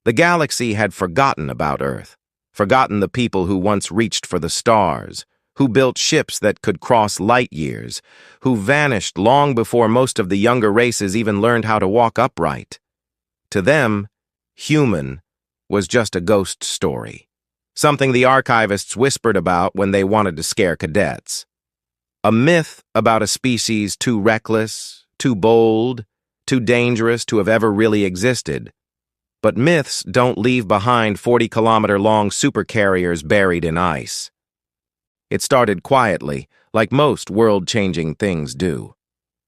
The galaxy had forgotten about Earth, forgotten the people who once reached for the stars, who built ships that could cross light years, who vanished long before most of the younger races even learned how to walk upright. To them, human was just a ghost story, something the archivists whispered about when they wanted to scare cadets. A myth about a species too reckless, too bold, too dangerous to have ever really existed. But myths don't leave behind 40-kilometer-long supercarriers buried in ice. It started quietly, like most world-changing things do.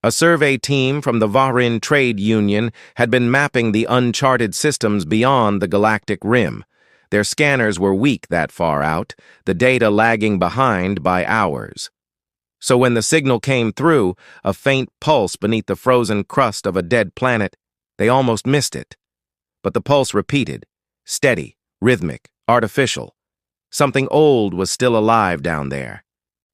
A survey team from the Varin Trade Union had been mapping the uncharted systems beyond the galactic rim. Their scanners were weak that far out, the data lagging behind by hours. So when the signal came through, a faint pulse beneath the frozen crust of a dead planet, they almost missed it. But the pulse repeated, steady, rhythmic, artificial. Something old was still alive down there.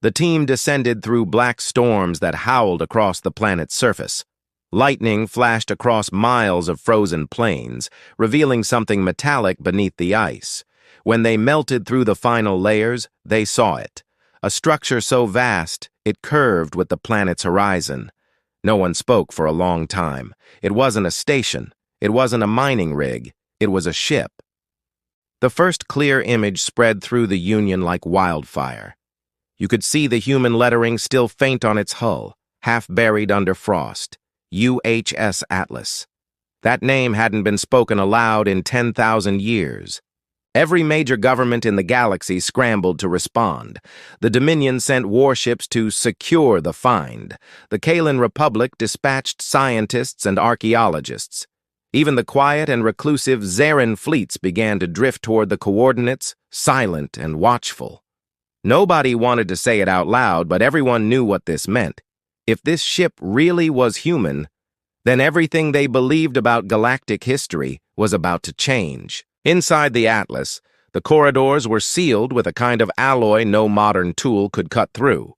The team descended through black storms that howled across the planet's surface. Lightning flashed across miles of frozen plains, revealing something metallic beneath the ice. When they melted through the final layers, they saw it. A structure so vast, it curved with the planet's horizon. No one spoke for a long time. It wasn't a station. It wasn't a mining rig. It was a ship. The first clear image spread through the Union like wildfire. You could see the human lettering still faint on its hull, half buried under frost. UHS Atlas. That name hadn't been spoken aloud in 10,000 years. Every major government in the galaxy scrambled to respond. The Dominion sent warships to secure the find. The Kalan Republic dispatched scientists and archaeologists. Even the quiet and reclusive Zarin fleets began to drift toward the coordinates, silent and watchful. Nobody wanted to say it out loud, but everyone knew what this meant. If this ship really was human, then everything they believed about galactic history was about to change. Inside the Atlas, the corridors were sealed with a kind of alloy no modern tool could cut through.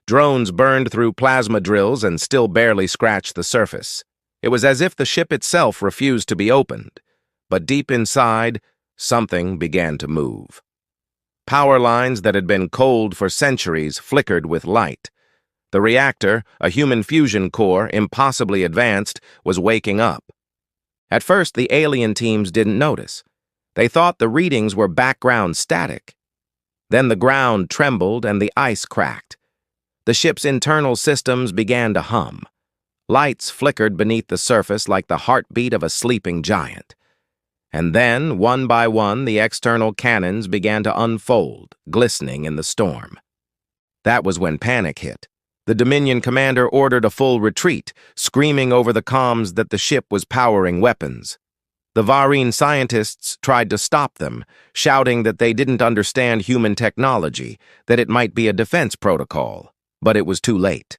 Drones burned through plasma drills and still barely scratched the surface. It was as if the ship itself refused to be opened. But deep inside, something began to move. Power lines that had been cold for centuries flickered with light. The reactor, a human fusion core impossibly advanced, was waking up. At first, the alien teams didn't notice. They thought the readings were background static. Then the ground trembled and the ice cracked. The ship's internal systems began to hum. Lights flickered beneath the surface like the heartbeat of a sleeping giant. And then, one by one, the external cannons began to unfold, glistening in the storm. That was when panic hit. The Dominion commander ordered a full retreat, screaming over the comms that the ship was powering weapons. The Varin scientists tried to stop them, shouting that they didn't understand human technology, that it might be a defense protocol. But it was too late.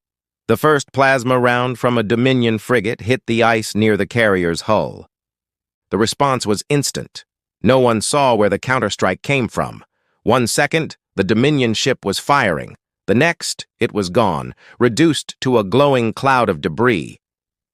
The first plasma round from a Dominion frigate hit the ice near the carrier's hull. The response was instant. No one saw where the counterstrike came from. 1 second, the Dominion ship was firing. The next, it was gone, reduced to a glowing cloud of debris.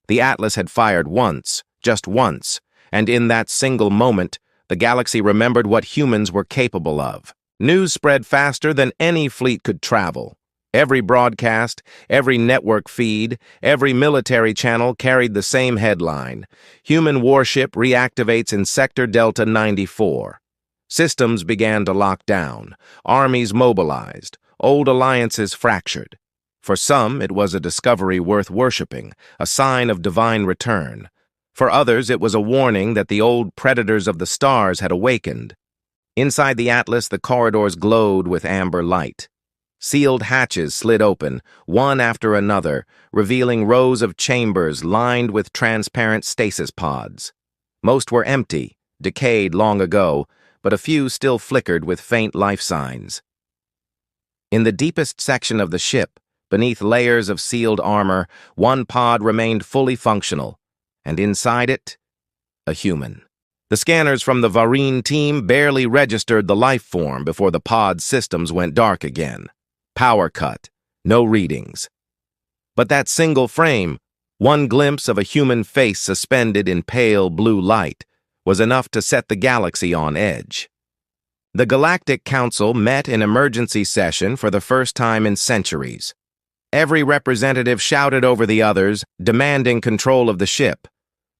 The Atlas had fired once, just once, and in that single moment, the galaxy remembered what humans were capable of. News spread faster than any fleet could travel. Every broadcast, every network feed, every military channel carried the same headline: Human warship reactivates in Sector Delta 94. Systems began to lock down, armies mobilized, old alliances fractured. For some, it was a discovery worth worshipping, a sign of divine return. For others, it was a warning that the old predators of the stars had awakened. Inside the Atlas, the corridors glowed with amber light. Sealed hatches slid open, one after another, revealing rows of chambers lined with transparent stasis pods. Most were empty, decayed long ago, but a few still flickered with faint life signs. In the deepest section of the ship, beneath layers of sealed armor, one pod remained fully functional, and inside it, a human. The scanners from the Varin team barely registered the life form before the pod's systems went dark again. Power cut, no readings. But that single frame, one glimpse of a human face suspended in pale blue light, was enough to set the galaxy on edge. The Galactic Council met in emergency session for the first time in centuries. Every representative shouted over the others, demanding control of the ship.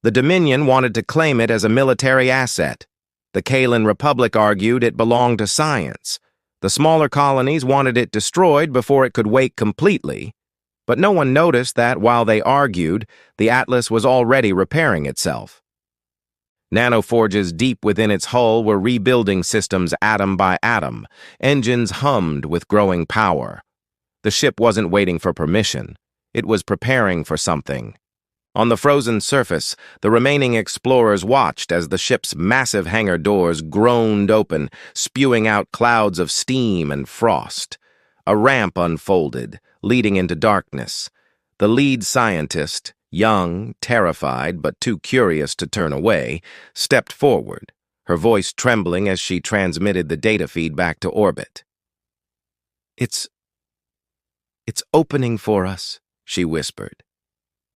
The Dominion wanted to claim it as a military asset. The Kalan Republic argued it belonged to science. The smaller colonies wanted it destroyed before it could wake completely. But no one noticed that, while they argued, the Atlas was already repairing itself. Nanoforges deep within its hull were rebuilding systems atom by atom. Engines hummed with growing power. The ship wasn't waiting for permission. It was preparing for something. On the frozen surface, the remaining explorers watched as the ship's massive hangar doors groaned open, spewing out clouds of steam and frost. A ramp unfolded, leading into darkness. The lead scientist, young, terrified, but too curious to turn away, stepped forward, her voice trembling as she transmitted the data feed back to orbit. It's opening for us, she whispered.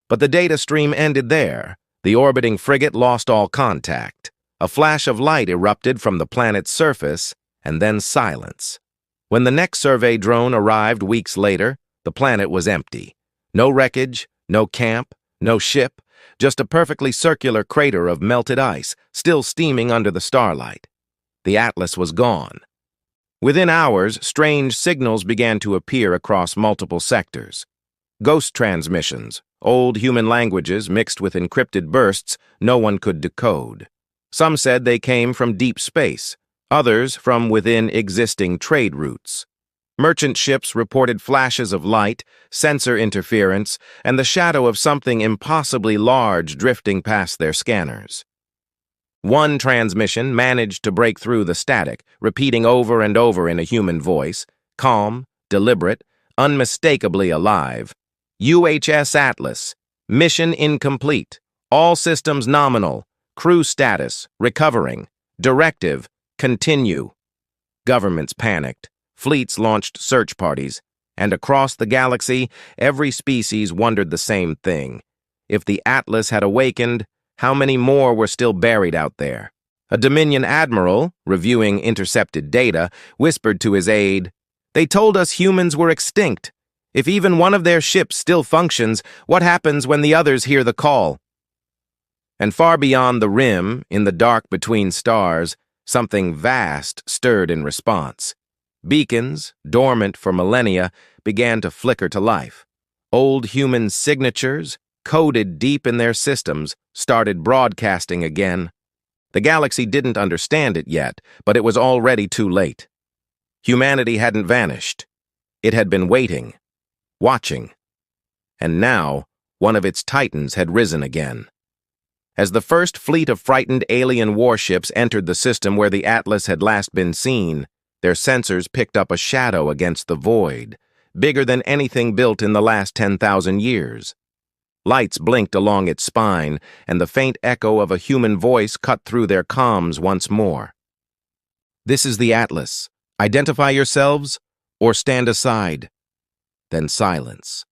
But the data stream ended there. The orbiting frigate lost all contact. A flash of light erupted from the planet's surface, and then silence. When the next survey drone arrived weeks later, the planet was empty. No wreckage, no camp, no ship, just a perfectly circular crater of melted ice, still steaming under the starlight. The Atlas was gone. Within hours, strange signals began to appear across multiple sectors. Ghost transmissions, old human languages mixed with encrypted bursts no one could decode. Some said they came from deep space, others from within existing trade routes. Merchant ships reported flashes of light, sensor interference, and the shadow of something impossibly large drifting past their scanners. One transmission managed to break through the static, repeating over and over in a human voice, calm, deliberate, unmistakably alive. UHS Atlas, mission incomplete, all systems nominal, crew status, recovering, directive, continue. Governments panicked, fleets launched search parties, and across the galaxy, every species wondered the same thing. If the Atlas had awakened, how many more were still buried out there? A Dominion admiral, reviewing intercepted data, whispered to his aide, "They told us humans were extinct. If even one of their ships still functions, what happens when the others hear the call?" And far beyond the rim, in the dark between stars, something vast stirred in response. Beacons, dormant for millennia, began to flicker to life. Old human signatures, coded deep in their systems, started broadcasting again. The galaxy didn't understand it yet, but it was already too late. Humanity hadn't vanished. It had been waiting, watching. And now, one of its titans had risen again. As the first fleet of frightened alien warships entered the system where the Atlas had last been seen, their sensors picked up a shadow against the void, bigger than anything built in the last 10,000 years. Lights blinked along its spine, and the faint echo of a human voice cut through their comms once more. "This is the Atlas. Identify yourselves, or stand aside." Then silence.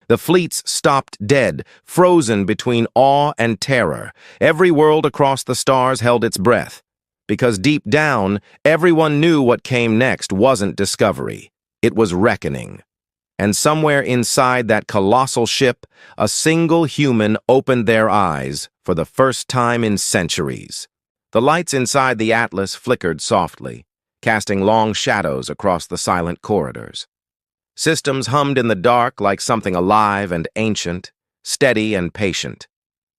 The fleets stopped dead, frozen between awe and terror. Every world across the stars held its breath. Because deep down, everyone knew what came next wasn't discovery. It was reckoning. And somewhere inside that colossal ship, a single human opened their eyes for the first time in centuries. The lights inside the Atlas flickered softly, casting long shadows across the silent corridors. Systems hummed in the dark like something alive and ancient, steady and patient.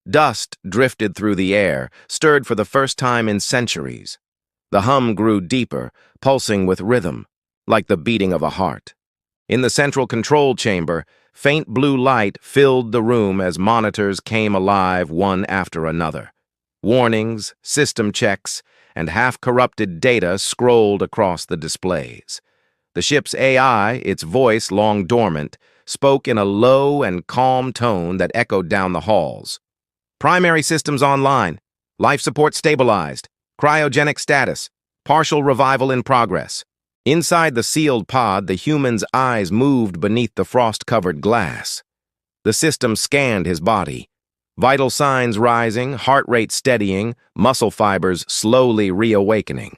Dust drifted through the air, stirred for the first time in centuries. The hum grew deeper, pulsing with rhythm, like the beating of a heart. In the central control chamber, faint blue light filled the room as monitors came alive one after another. Warnings, system checks, and half-corrupted data scrolled across the displays. The ship's AI, its voice long dormant, spoke in a low and calm tone that echoed down the halls. "Primary systems online. Life support stabilized. Cryogenic status. Partial revival in progress." Inside the sealed pod, the human's eyes moved beneath the frost-covered glass. The system scanned his body. Vital signs rising, heart rate steadying, muscle fibers slowly reawakening.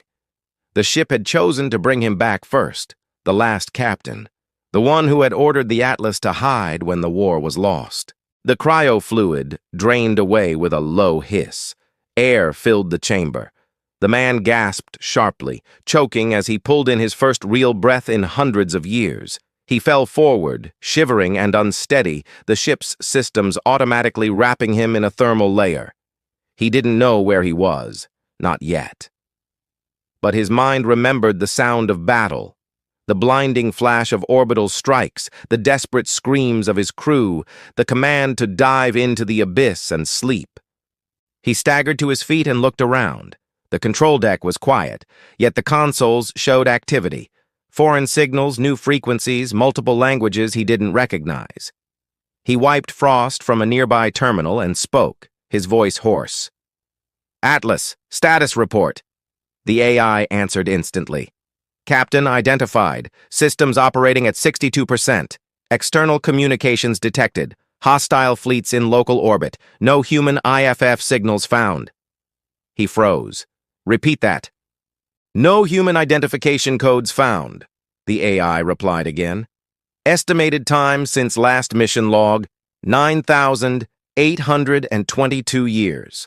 The ship had chosen to bring him back first, the last captain, the one who had ordered the Atlas to hide when the war was lost. The cryo-fluid drained away with a low hiss. Air filled the chamber. The man gasped sharply, choking as he pulled in his first real breath in hundreds of years. He fell forward, shivering and unsteady, the ship's systems automatically wrapping him in a thermal layer. He didn't know where he was, not yet. But his mind remembered the sound of battle, the blinding flash of orbital strikes, the desperate screams of his crew, the command to dive into the abyss and sleep. He staggered to his feet and looked around. The control deck was quiet, yet the consoles showed activity. Foreign signals, new frequencies, multiple languages he didn't recognize. He wiped frost from a nearby terminal and spoke, his voice hoarse. "Atlas, status report." The AI answered instantly. "Captain identified. Systems operating at 62%. External communications detected. Hostile fleets in local orbit. No human IFF signals found." He froze. "Repeat that." "No human identification codes found," the AI replied again. "Estimated time since last mission log, 9,822 years.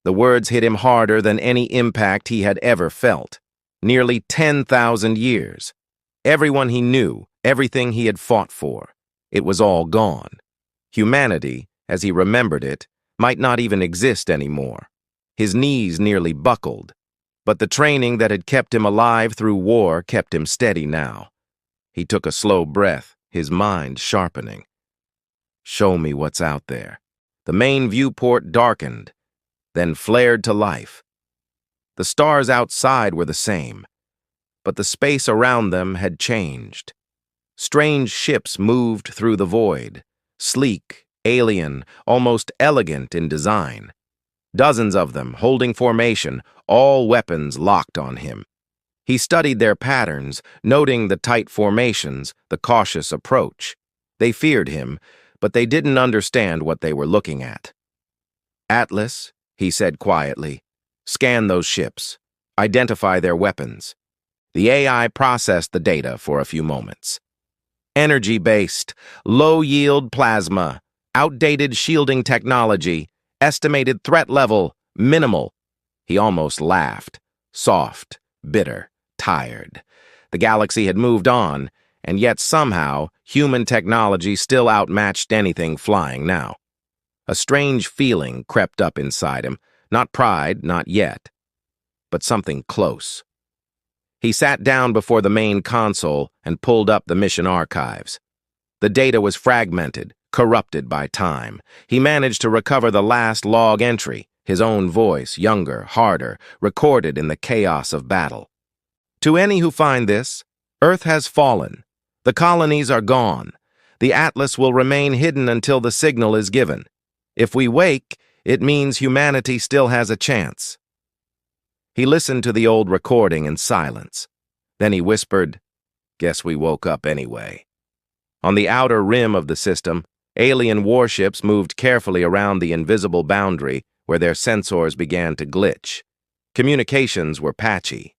The words hit him harder than any impact he had ever felt. Nearly 10,000 years. Everyone he knew, everything he had fought for. It was all gone. Humanity, as he remembered it, might not even exist anymore. His knees nearly buckled. But the training that had kept him alive through war kept him steady now. He took a slow breath, his mind sharpening. "Show me what's out there." The main viewport darkened, then flared to life. The stars outside were the same, but the space around them had changed. Strange ships moved through the void, sleek, alien, almost elegant in design. Dozens of them, holding formation, all weapons locked on him. He studied their patterns, noting the tight formations, the cautious approach. They feared him, but they didn't understand what they were looking at. "Atlas," he said quietly, "scan those ships. Identify their weapons." The AI processed the data for a few moments. Energy-based, low-yield plasma, outdated shielding technology, estimated threat level, minimal. He almost laughed, soft, bitter, tired. The galaxy had moved on, and yet somehow human technology still outmatched anything flying now. A strange feeling crept up inside him, not pride, not yet, but something close. He sat down before the main console and pulled up the mission archives. The data was fragmented, corrupted by time. He managed to recover the last log entry, his own voice, younger, harder, recorded in the chaos of battle. "To any who find this, Earth has fallen. The colonies are gone. The Atlas will remain hidden until the signal is given. If we wake, it means humanity still has a chance." He listened to the old recording in silence. Then he whispered, "Guess we woke up anyway." On the outer rim of the system, alien warships moved carefully around the invisible boundary where their sensors began to glitch. Communications were patchy.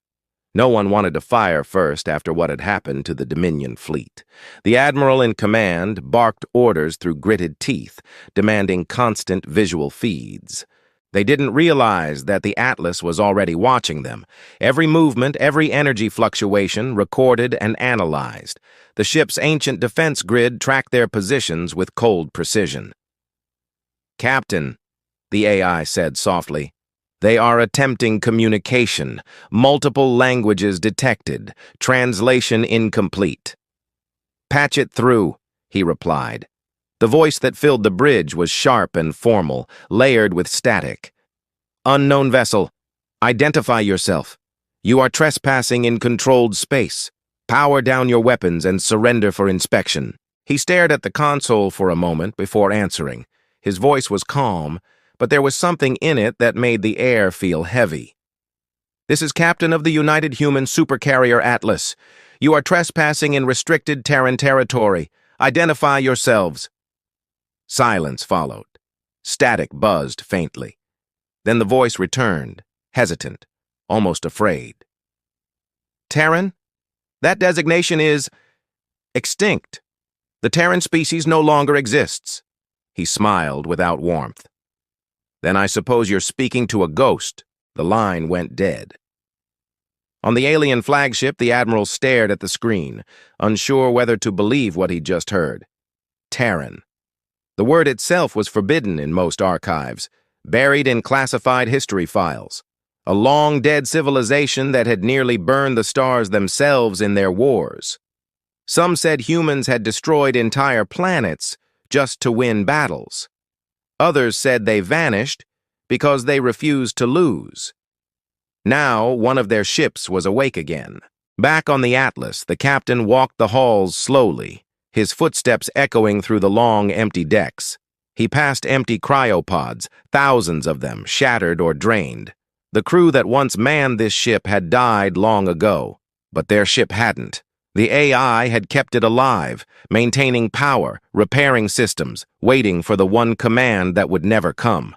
No one wanted to fire first after what had happened to the Dominion fleet. The admiral in command barked orders through gritted teeth, demanding constant visual feeds. They didn't realize that the Atlas was already watching them. Every movement, every energy fluctuation recorded and analyzed. The ship's ancient defense grid tracked their positions with cold precision. "Captain," the AI said softly, "they are attempting communication. Multiple languages detected. Translation incomplete." "Patch it through," he replied. The voice that filled the bridge was sharp and formal, layered with static. "Unknown vessel, identify yourself. You are trespassing in controlled space. Power down your weapons and surrender for inspection." He stared at the console for a moment before answering. His voice was calm, but there was something in it that made the air feel heavy. "This is Captain of the United Human Supercarrier Atlas. You are trespassing in restricted Terran territory. Identify yourselves." Silence followed. Static buzzed faintly. Then the voice returned, hesitant, almost afraid. Terran? That designation is extinct. The Terran species no longer exists. He smiled without warmth. Then I suppose you're speaking to a ghost. The line went dead. On the alien flagship, the Admiral stared at the screen, unsure whether to believe what he'd just heard. Terran. The word itself was forbidden in most archives, buried in classified history files. A long-dead civilization that had nearly burned the stars themselves in their wars. Some said humans had destroyed entire planets just to win battles. Others said they vanished because they refused to lose. Now, one of their ships was awake again. Back on the Atlas, the captain walked the halls slowly, his footsteps echoing through the long, empty decks. He passed empty cryopods, thousands of them, shattered or drained. The crew that once manned this ship had died long ago, but their ship hadn't. The AI had kept it alive, maintaining power, repairing systems, waiting for the one command that would never come.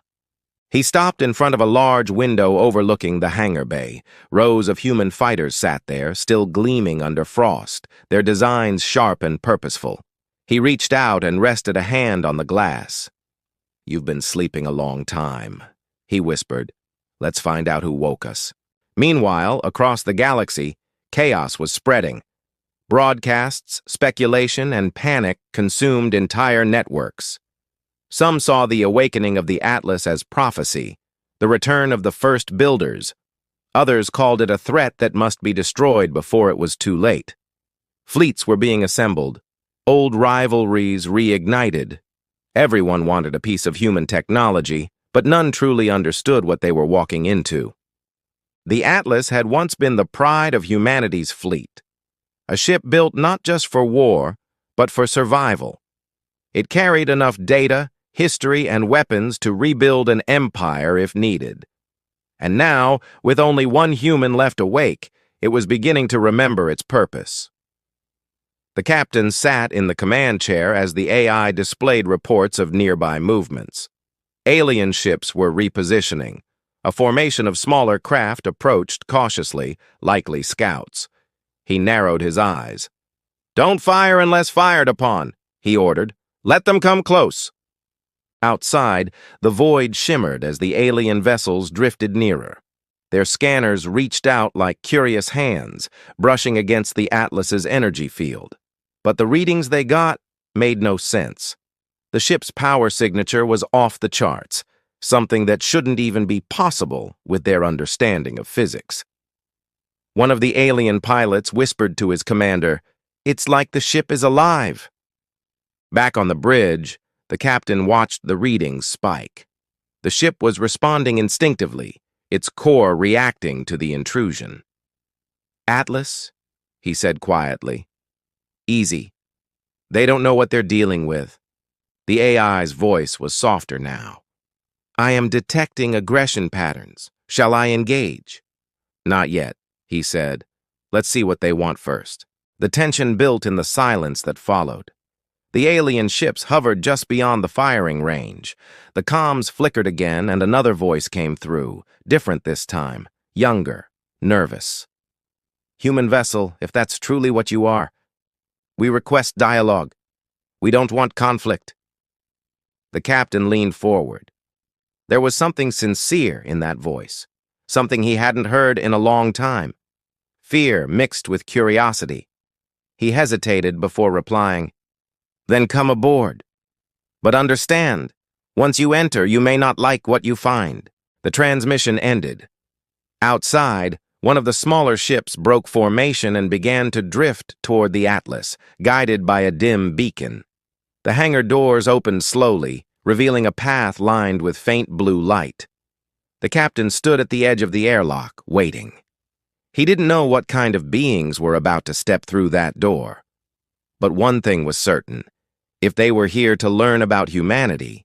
He stopped in front of a large window overlooking the hangar bay. Rows of human fighters sat there, still gleaming under frost, their designs sharp and purposeful. He reached out and rested a hand on the glass. "You've been sleeping a long time," he whispered. "Let's find out who woke us." Meanwhile, across the galaxy, chaos was spreading. Broadcasts, speculation, and panic consumed entire networks. Some saw the awakening of the Atlas as prophecy, the return of the first builders. Others called it a threat that must be destroyed before it was too late. Fleets were being assembled, old rivalries reignited. Everyone wanted a piece of human technology, but none truly understood what they were walking into. The Atlas had once been the pride of humanity's fleet. A ship built not just for war, but for survival. It carried enough data, history, and weapons to rebuild an empire if needed. And now, with only one human left awake, it was beginning to remember its purpose. The captain sat in the command chair as the AI displayed reports of nearby movements. Alien ships were repositioning. A formation of smaller craft approached cautiously, likely scouts. He narrowed his eyes. "Don't fire unless fired upon," he ordered. "Let them come close." Outside, the void shimmered as the alien vessels drifted nearer. Their scanners reached out like curious hands, brushing against the Atlas's energy field. But the readings they got made no sense. The ship's power signature was off the charts, something that shouldn't even be possible with their understanding of physics. One of the alien pilots whispered to his commander, "It's like the ship is alive." Back on the bridge, the captain watched the readings spike. The ship was responding instinctively, its core reacting to the intrusion. "Atlas," he said quietly. "Easy. They don't know what they're dealing with." The AI's voice was softer now. "I am detecting aggression patterns. Shall I engage?" "Not yet," he said. "Let's see what they want first." The tension built in the silence that followed. The alien ships hovered just beyond the firing range. The comms flickered again, and another voice came through, different this time, younger, nervous. "Human vessel, if that's truly what you are, we request dialogue. We don't want conflict." The captain leaned forward. There was something sincere in that voice, something he hadn't heard in a long time. Fear mixed with curiosity. He hesitated before replying, "Then come aboard. But understand, once you enter, you may not like what you find." The transmission ended. Outside, one of the smaller ships broke formation and began to drift toward the Atlas, guided by a dim beacon. The hangar doors opened slowly, revealing a path lined with faint blue light. The captain stood at the edge of the airlock, waiting. He didn't know what kind of beings were about to step through that door. But one thing was certain. If they were here to learn about humanity,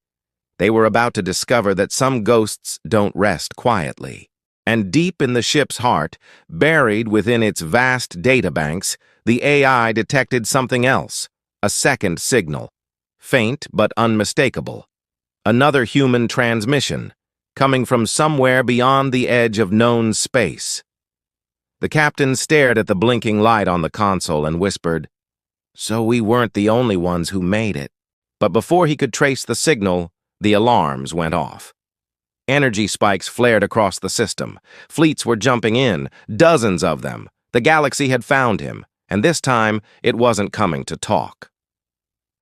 they were about to discover that some ghosts don't rest quietly. And deep in the ship's heart, buried within its vast databanks, the AI detected something else, a second signal. Faint but unmistakable. Another human transmission, coming from somewhere beyond the edge of known space. The captain stared at the blinking light on the console and whispered, "So we weren't the only ones who made it." But before he could trace the signal, the alarms went off. Energy spikes flared across the system. Fleets were jumping in, dozens of them. The galaxy had found him, and this time it wasn't coming to talk.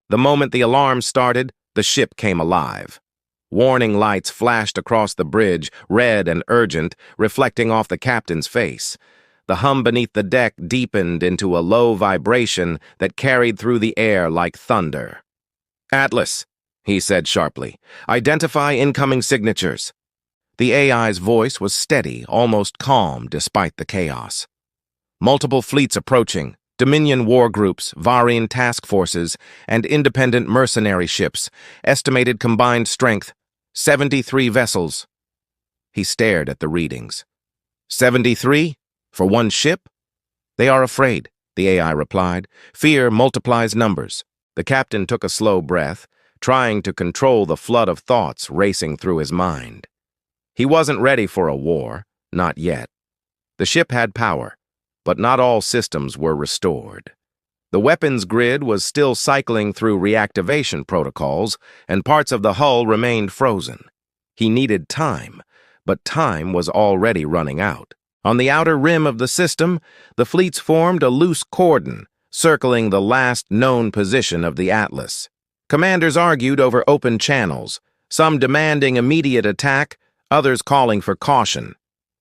The moment the alarms started, the ship came alive. Warning lights flashed across the bridge, red and urgent, reflecting off the captain's face. The hum beneath the deck deepened into a low vibration that carried through the air like thunder. "Atlas," he said sharply, "identify incoming signatures." The AI's voice was steady, almost calm, despite the chaos. "Multiple fleets approaching, Dominion war groups, Varian task forces, and independent mercenary ships. Estimated combined strength, 73 vessels." He stared at the readings. 73? For one ship? "They are afraid," the AI replied. "Fear multiplies numbers." The captain took a slow breath, trying to control the flood of thoughts racing through his mind. He wasn't ready for a war, not yet. The ship had power, but not all systems were restored. The weapons grid was still cycling through reactivation protocols, and parts of the hull remained frozen. He needed time, but time was already running out. On the outer rim of the system, the fleets formed a loose cordon, circling the last known position of the Atlas. Commanders argued over open channels, some demanding immediate attack, others calling for caution.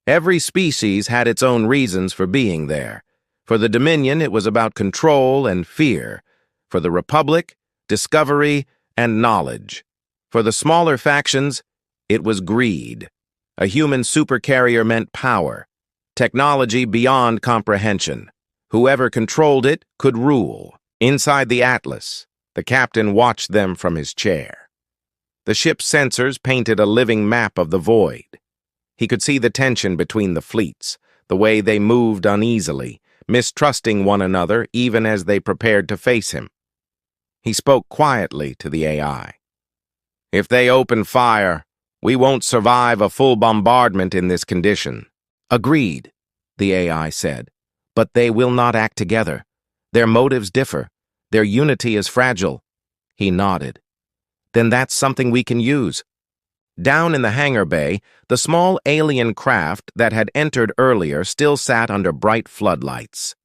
Every species had its own reasons for being there. For the Dominion, it was about control and fear. For the Republic, discovery and knowledge. For the smaller factions, it was greed. A human supercarrier meant power, technology beyond comprehension. Whoever controlled it could rule. Inside the Atlas, the captain watched them from his chair. The ship's sensors painted a living map of the void. He could see the tension between the fleets, the way they moved uneasily, mistrusting one another even as they prepared to face him. He spoke quietly to the AI. "If they open fire, we won't survive a full bombardment in this condition." "Agreed," the AI said, "but they will not act together. Their motives differ. Their unity is fragile." He nodded. "Then that's something we can use." Down in the hangar bay, the small alien craft that had entered earlier still sat under bright floodlights.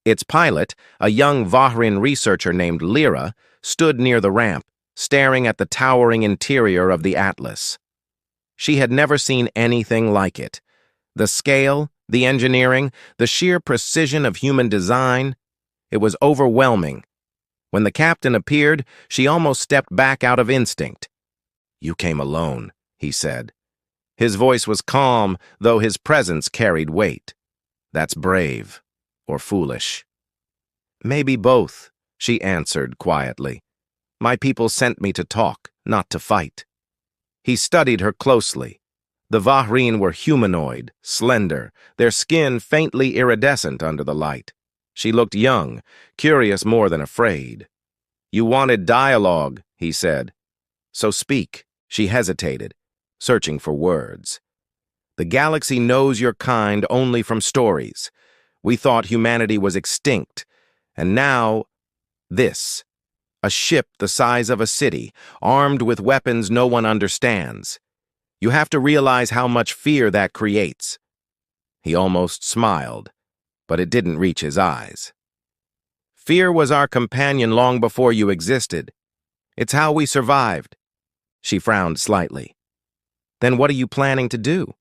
Its pilot, a young Vahrin researcher named Lyra, stood near the ramp, staring at the towering interior of the Atlas. She had never seen anything like it. The scale, the engineering, the sheer precision of human design, it was overwhelming. When the captain appeared, she almost stepped back out of instinct. "You came alone," he said. His voice was calm, though his presence carried weight. "That's brave, or foolish." "Maybe both," she answered quietly. "My people sent me to talk, not to fight." He studied her closely. The Vahrin were humanoid, slender, their skin faintly iridescent under the light. She looked young, curious more than afraid. "You wanted dialogue," he said. "So speak." She hesitated, searching for words. "The galaxy knows your kind only from stories. We thought humanity was extinct, and now this. A ship the size of a city, armed with weapons no one understands. You have to realize how much fear that creates." He almost smiled, but it didn't reach his eyes. "Fear was our companion long before you existed. It's how we survived." She frowned slightly. "Then what are you planning to do?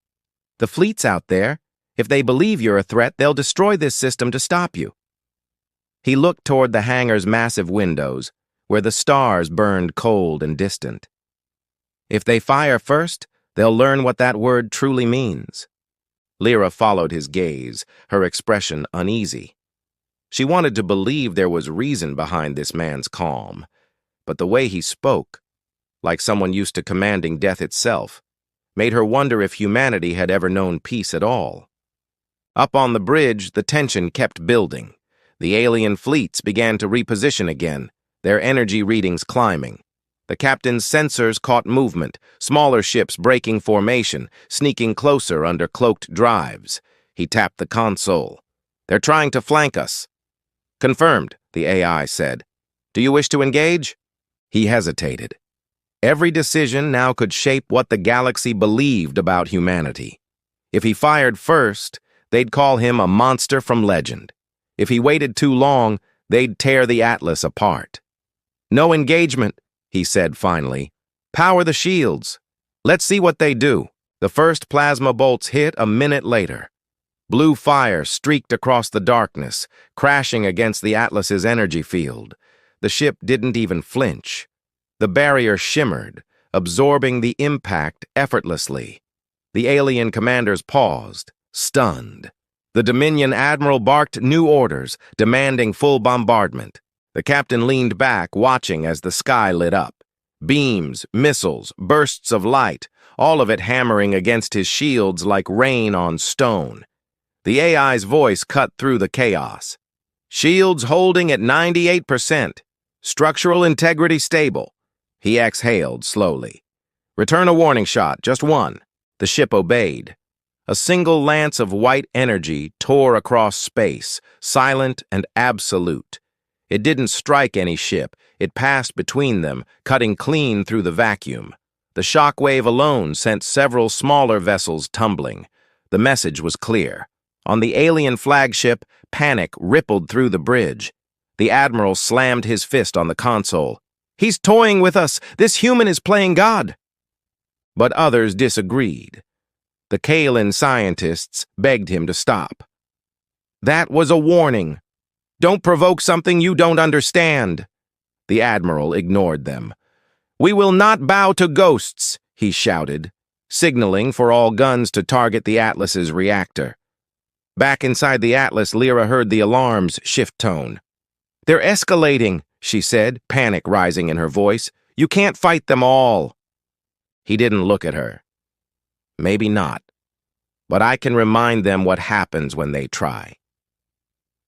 The fleet's out there. If they believe you're a threat, they'll destroy this system to stop you." He looked toward the hangar's massive windows, where the stars burned cold and distant. "If they fire first, they'll learn what that word truly means." Lyra followed his gaze, her expression uneasy. She wanted to believe there was reason behind this man's calm, but the way he spoke, like someone used to commanding death itself, made her wonder if humanity had ever known peace at all. Up on the bridge, the tension kept building. The alien fleets began to reposition again, their energy readings climbing. The captain's sensors caught movement, smaller ships breaking formation, sneaking closer under cloaked drives. He tapped the console. "They're trying to flank us." "Confirmed," the AI said. "Do you wish to engage?" He hesitated. Every decision now could shape what the galaxy believed about humanity. If he fired first, they'd call him a monster from legend. If he waited too long, they'd tear the Atlas apart. "No engagement," he said finally. "Power the shields. Let's see what they do." The first plasma bolts hit a minute later. Blue fire streaked across the darkness, crashing against the Atlas's energy field. The ship didn't even flinch. The barrier shimmered, absorbing the impact effortlessly. The alien commanders paused, stunned. The Dominion admiral barked new orders, demanding full bombardment. The captain leaned back, watching as the sky lit up. Beams, missiles, bursts of light, all of it hammering against his shields like rain on stone. The AI's voice cut through the chaos. "Shields holding at 98%. Structural integrity stable." He exhaled slowly. "Return a warning shot, just one." The ship obeyed. A single lance of white energy tore across space, silent and absolute. It didn't strike any ship. It passed between them, cutting clean through the vacuum. The shockwave alone sent several smaller vessels tumbling. The message was clear. On the alien flagship, panic rippled through the bridge. The admiral slammed his fist on the console. "He's toying with us! This human is playing God!" But others disagreed. The Kaelin scientists begged him to stop. "That was a warning. Don't provoke something you don't understand." The admiral ignored them. "We will not bow to ghosts," he shouted, signaling for all guns to target the Atlas's reactor. Back inside the Atlas, Lyra heard the alarms shift tone. "They're escalating," she said, panic rising in her voice. "You can't fight them all." He didn't look at her. "Maybe not. But I can remind them what happens when they try."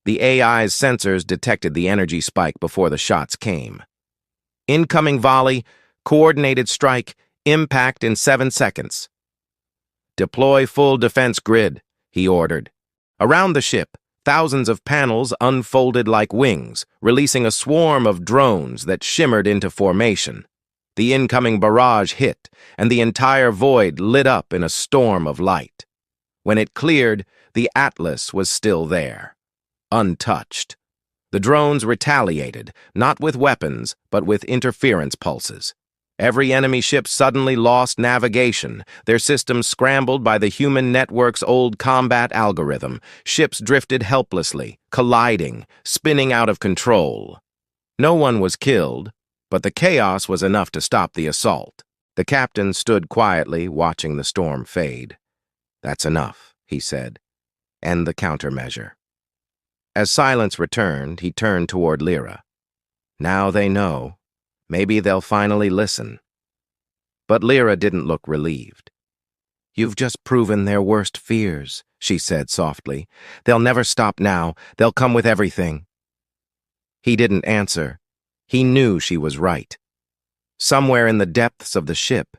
The AI's sensors detected the energy spike before the shots came. "Incoming volley, coordinated strike, impact in 7 seconds." "Deploy full defense grid," he ordered. Around the ship, thousands of panels unfolded like wings, releasing a swarm of drones that shimmered into formation. The incoming barrage hit, and the entire void lit up in a storm of light. When it cleared, the Atlas was still there, untouched. The drones retaliated, not with weapons, but with interference pulses. Every enemy ship suddenly lost navigation, their systems scrambled by the human network's old combat algorithm. Ships drifted helplessly, colliding, spinning out of control. No one was killed, but the chaos was enough to stop the assault. The captain stood quietly, watching the storm fade. "That's enough," he said. "End the countermeasure." As silence returned, he turned toward Lyra. "Now they know. Maybe they'll finally listen." But Lyra didn't look relieved. "You've just proven their worst fears," she said softly. "They'll never stop now. They'll come with everything." He didn't answer. He knew she was right. Somewhere in the depths of the ship,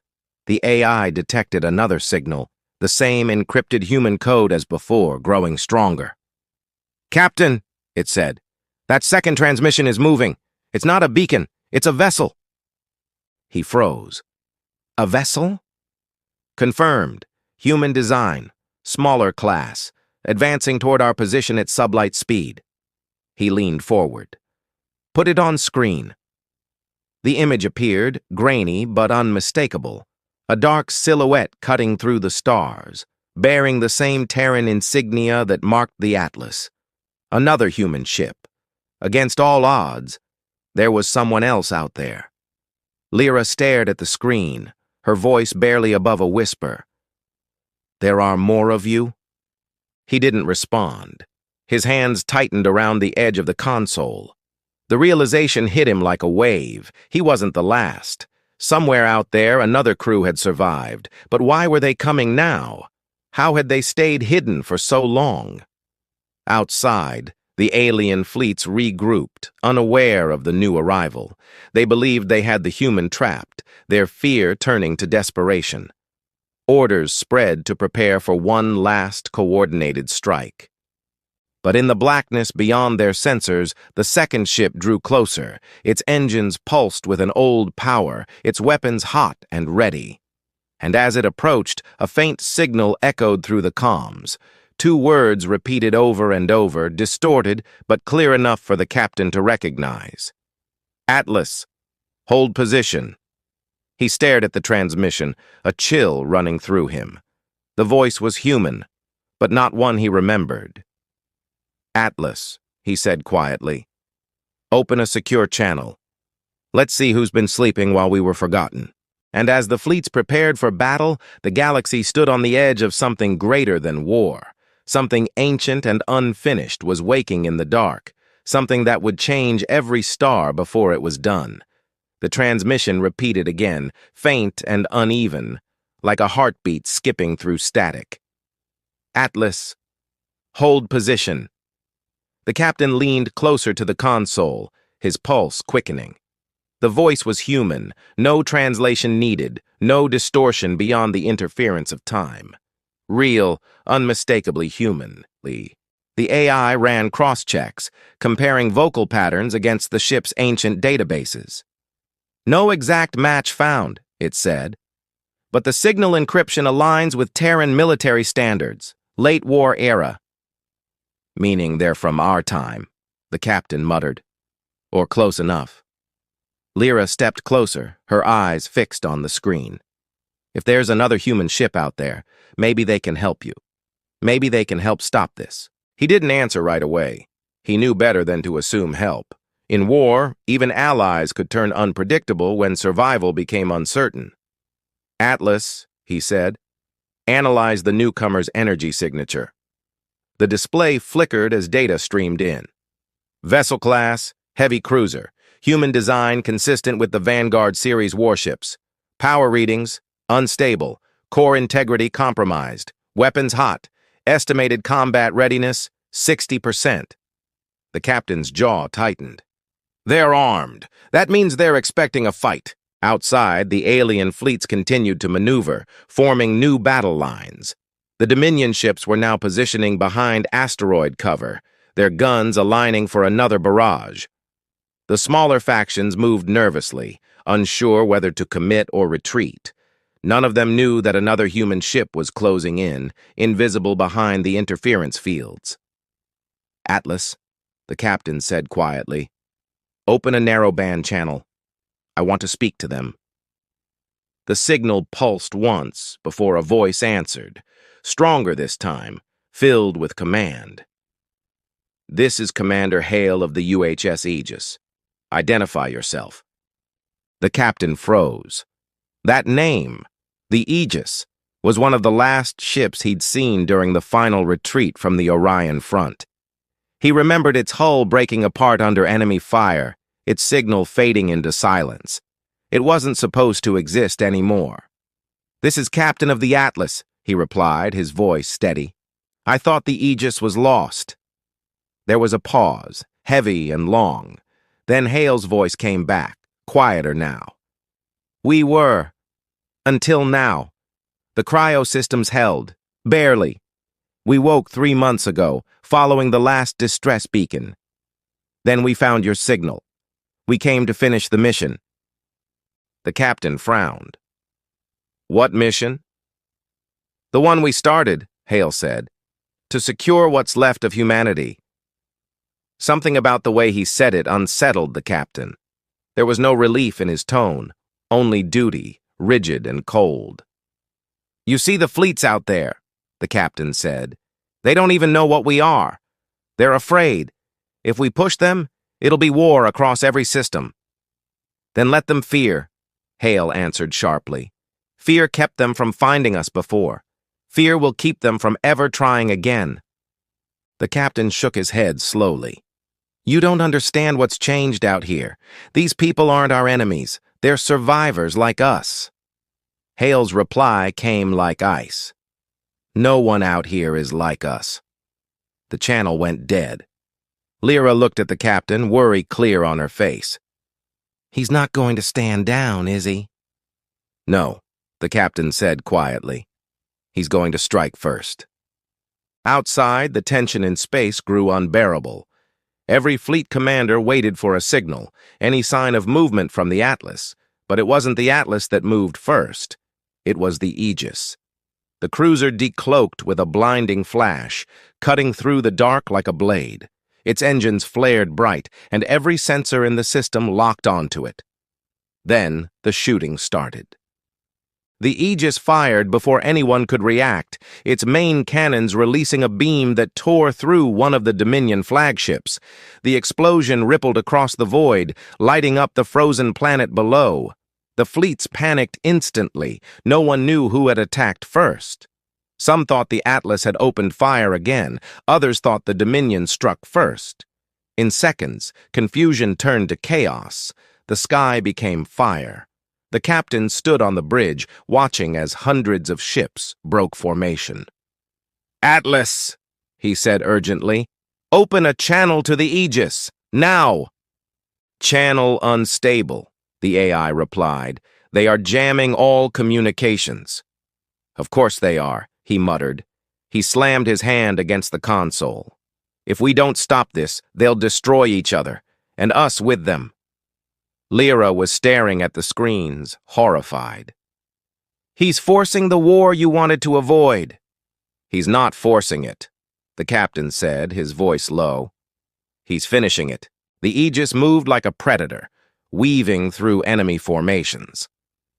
the AI detected another signal, the same encrypted human code as before, growing stronger. "Captain," it said, "that second transmission is moving. It's not a beacon. It's a vessel." He froze. "A vessel?" "Confirmed. Human design. Smaller class. Advancing toward our position at sublight speed." He leaned forward. "Put it on screen." The image appeared, grainy but unmistakable. A dark silhouette cutting through the stars, bearing the same Terran insignia that marked the Atlas. Another human ship. Against all odds, there was someone else out there. Lyra stared at the screen, her voice barely above a whisper. "There are more of you?" He didn't respond. His hands tightened around the edge of the console. The realization hit him like a wave. He wasn't the last. Somewhere out there, another crew had survived. But why were they coming now? How had they stayed hidden for so long? Outside, The alien fleets regrouped, unaware of the new arrival. They believed they had the human trapped, their fear turning to desperation. Orders spread to prepare for one last coordinated strike. But in the blackness beyond their sensors, the second ship drew closer, its engines pulsed with an old power, its weapons hot and ready. And as it approached, a faint signal echoed through the comms. Two words repeated over and over, distorted but clear enough for the captain to recognize. "Atlas, hold position." He stared at the transmission, a chill running through him. The voice was human, but not one he remembered. "Atlas," he said quietly. "Open a secure channel. Let's see who's been sleeping while we were forgotten." And as the fleets prepared for battle, the galaxy stood on the edge of something greater than war. Something ancient and unfinished was waking in the dark, something that would change every star before it was done. The transmission repeated again, faint and uneven, like a heartbeat skipping through static. "Atlas, hold position." The captain leaned closer to the console, his pulse quickening. The voice was human, no translation needed, no distortion beyond the interference of time. Real, unmistakably human. The AI ran cross-checks, comparing vocal patterns against the ship's ancient databases. "No exact match found," it said. "But the signal encryption aligns with Terran military standards, late war era." "Meaning they're from our time," the captain muttered. "Or close enough." Lyra stepped closer, her eyes fixed on the screen. "If there's another human ship out there, maybe they can help you. Maybe they can help stop this." He didn't answer right away. He knew better than to assume help. In war, even allies could turn unpredictable when survival became uncertain. "Atlas," he said, "analyze the newcomer's energy signature." The display flickered as data streamed in. Vessel class, heavy cruiser. Human design consistent with the Vanguard series warships. Power readings, unstable. Core integrity compromised. Weapons hot. Estimated combat readiness, 60%. The captain's jaw tightened. "They're armed. That means they're expecting a fight." Outside, the alien fleets continued to maneuver, forming new battle lines. The Dominion ships were now positioning behind asteroid cover, their guns aligning for another barrage. The smaller factions moved nervously, unsure whether to commit or retreat. None of them knew that another human ship was closing in, invisible behind the interference fields. "Atlas," the captain said quietly, "open a narrowband channel. I want to speak to them." The signal pulsed once before a voice answered, stronger this time, filled with command. "This is Commander Hale of the UHS Aegis. Identify yourself." The captain froze. That name, the Aegis, was one of the last ships he'd seen during the final retreat from the Orion front. He remembered its hull breaking apart under enemy fire, its signal fading into silence. It wasn't supposed to exist anymore. "This is Captain of the Atlas," he replied, his voice steady. "I thought the Aegis was lost." There was a pause, heavy and long. Then Hale's voice came back, quieter now. "We were. Until now. The cryosystems held. Barely. We woke 3 months ago, following the last distress beacon. Then we found your signal. We came to finish the mission." The captain frowned. "What mission?" "The one we started," Hale said. "To secure what's left of humanity." Something about the way he said it unsettled the captain. There was no relief in his tone, only duty, rigid and cold. "You see the fleets out there," the captain said. "They don't even know what we are. They're afraid. If we push them, it'll be war across every system." "Then let them fear," Hale answered sharply. "Fear kept them from finding us before. Fear will keep them from ever trying again." The captain shook his head slowly. "You don't understand what's changed out here. These people aren't our enemies. They're survivors like us." Hale's reply came like ice. "No one out here is like us." The channel went dead. Lyra looked at the captain, worry clear on her face. "He's not going to stand down, is he?" "No," the captain said quietly. "He's going to strike first." Outside, the tension in space grew unbearable. Every fleet commander waited for a signal, any sign of movement from the Atlas, but it wasn't the Atlas that moved first. It was the Aegis. The cruiser decloaked with a blinding flash, cutting through the dark like a blade. Its engines flared bright, and every sensor in the system locked onto it. Then the shooting started. The Aegis fired before anyone could react, its main cannons releasing a beam that tore through one of the Dominion flagships. The explosion rippled across the void, lighting up the frozen planet below. The fleets panicked instantly. No one knew who had attacked first. Some thought the Atlas had opened fire again. Others thought the Dominion struck first. In seconds, confusion turned to chaos. The sky became fire. The captain stood on the bridge, watching as hundreds of ships broke formation. "Atlas," he said urgently, "open a channel to the Aegis, now!" "Channel unstable," the AI replied. "They are jamming all communications." "Of course they are," he muttered. He slammed his hand against the console. "If we don't stop this, they'll destroy each other, and us with them." Lyra was staring at the screens, horrified. "He's forcing the war you wanted to avoid." "He's not forcing it," the captain said, his voice low. "He's finishing it." The Aegis moved like a predator, weaving through enemy formations.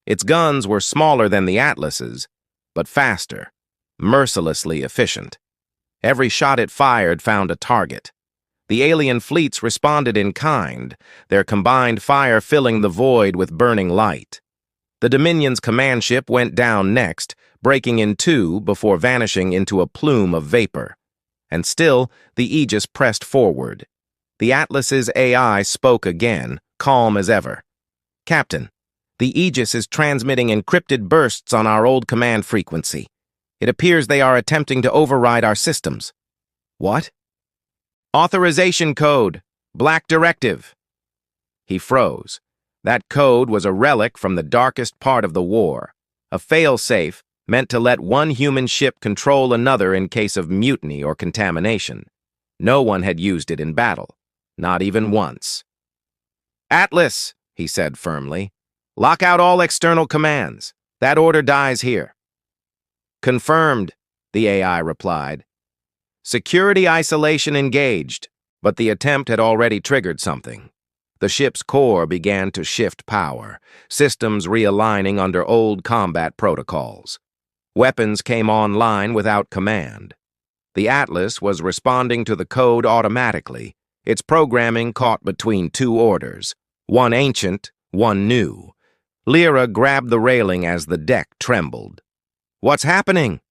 Its guns were smaller than the Atlas's, but faster, mercilessly efficient. Every shot it fired found a target. The alien fleets responded in kind, their combined fire filling the void with burning light. The Dominion's command ship went down next, breaking in two before vanishing into a plume of vapor. And still, the Aegis pressed forward. The Atlas's AI spoke again, calm as ever. "Captain, the Aegis is transmitting encrypted bursts on our old command frequency. It appears they are attempting to override our systems." "What?" "Authorization code, Black Directive." He froze. That code was a relic from the darkest part of the war, a fail-safe meant to let one human ship control another in case of mutiny or contamination. No one had used it in battle, not even once. "Atlas," he said firmly, "lock out all external commands. That order dies here." "Confirmed," the AI replied. Security isolation engaged, but the attempt had already triggered something. The ship's core began to shift power, systems realigning under old combat protocols. Weapons came online without command. The Atlas was responding to the code automatically, its programming caught between two orders, one ancient, one new. Lyra grabbed the railing as the deck trembled. "What's happening?"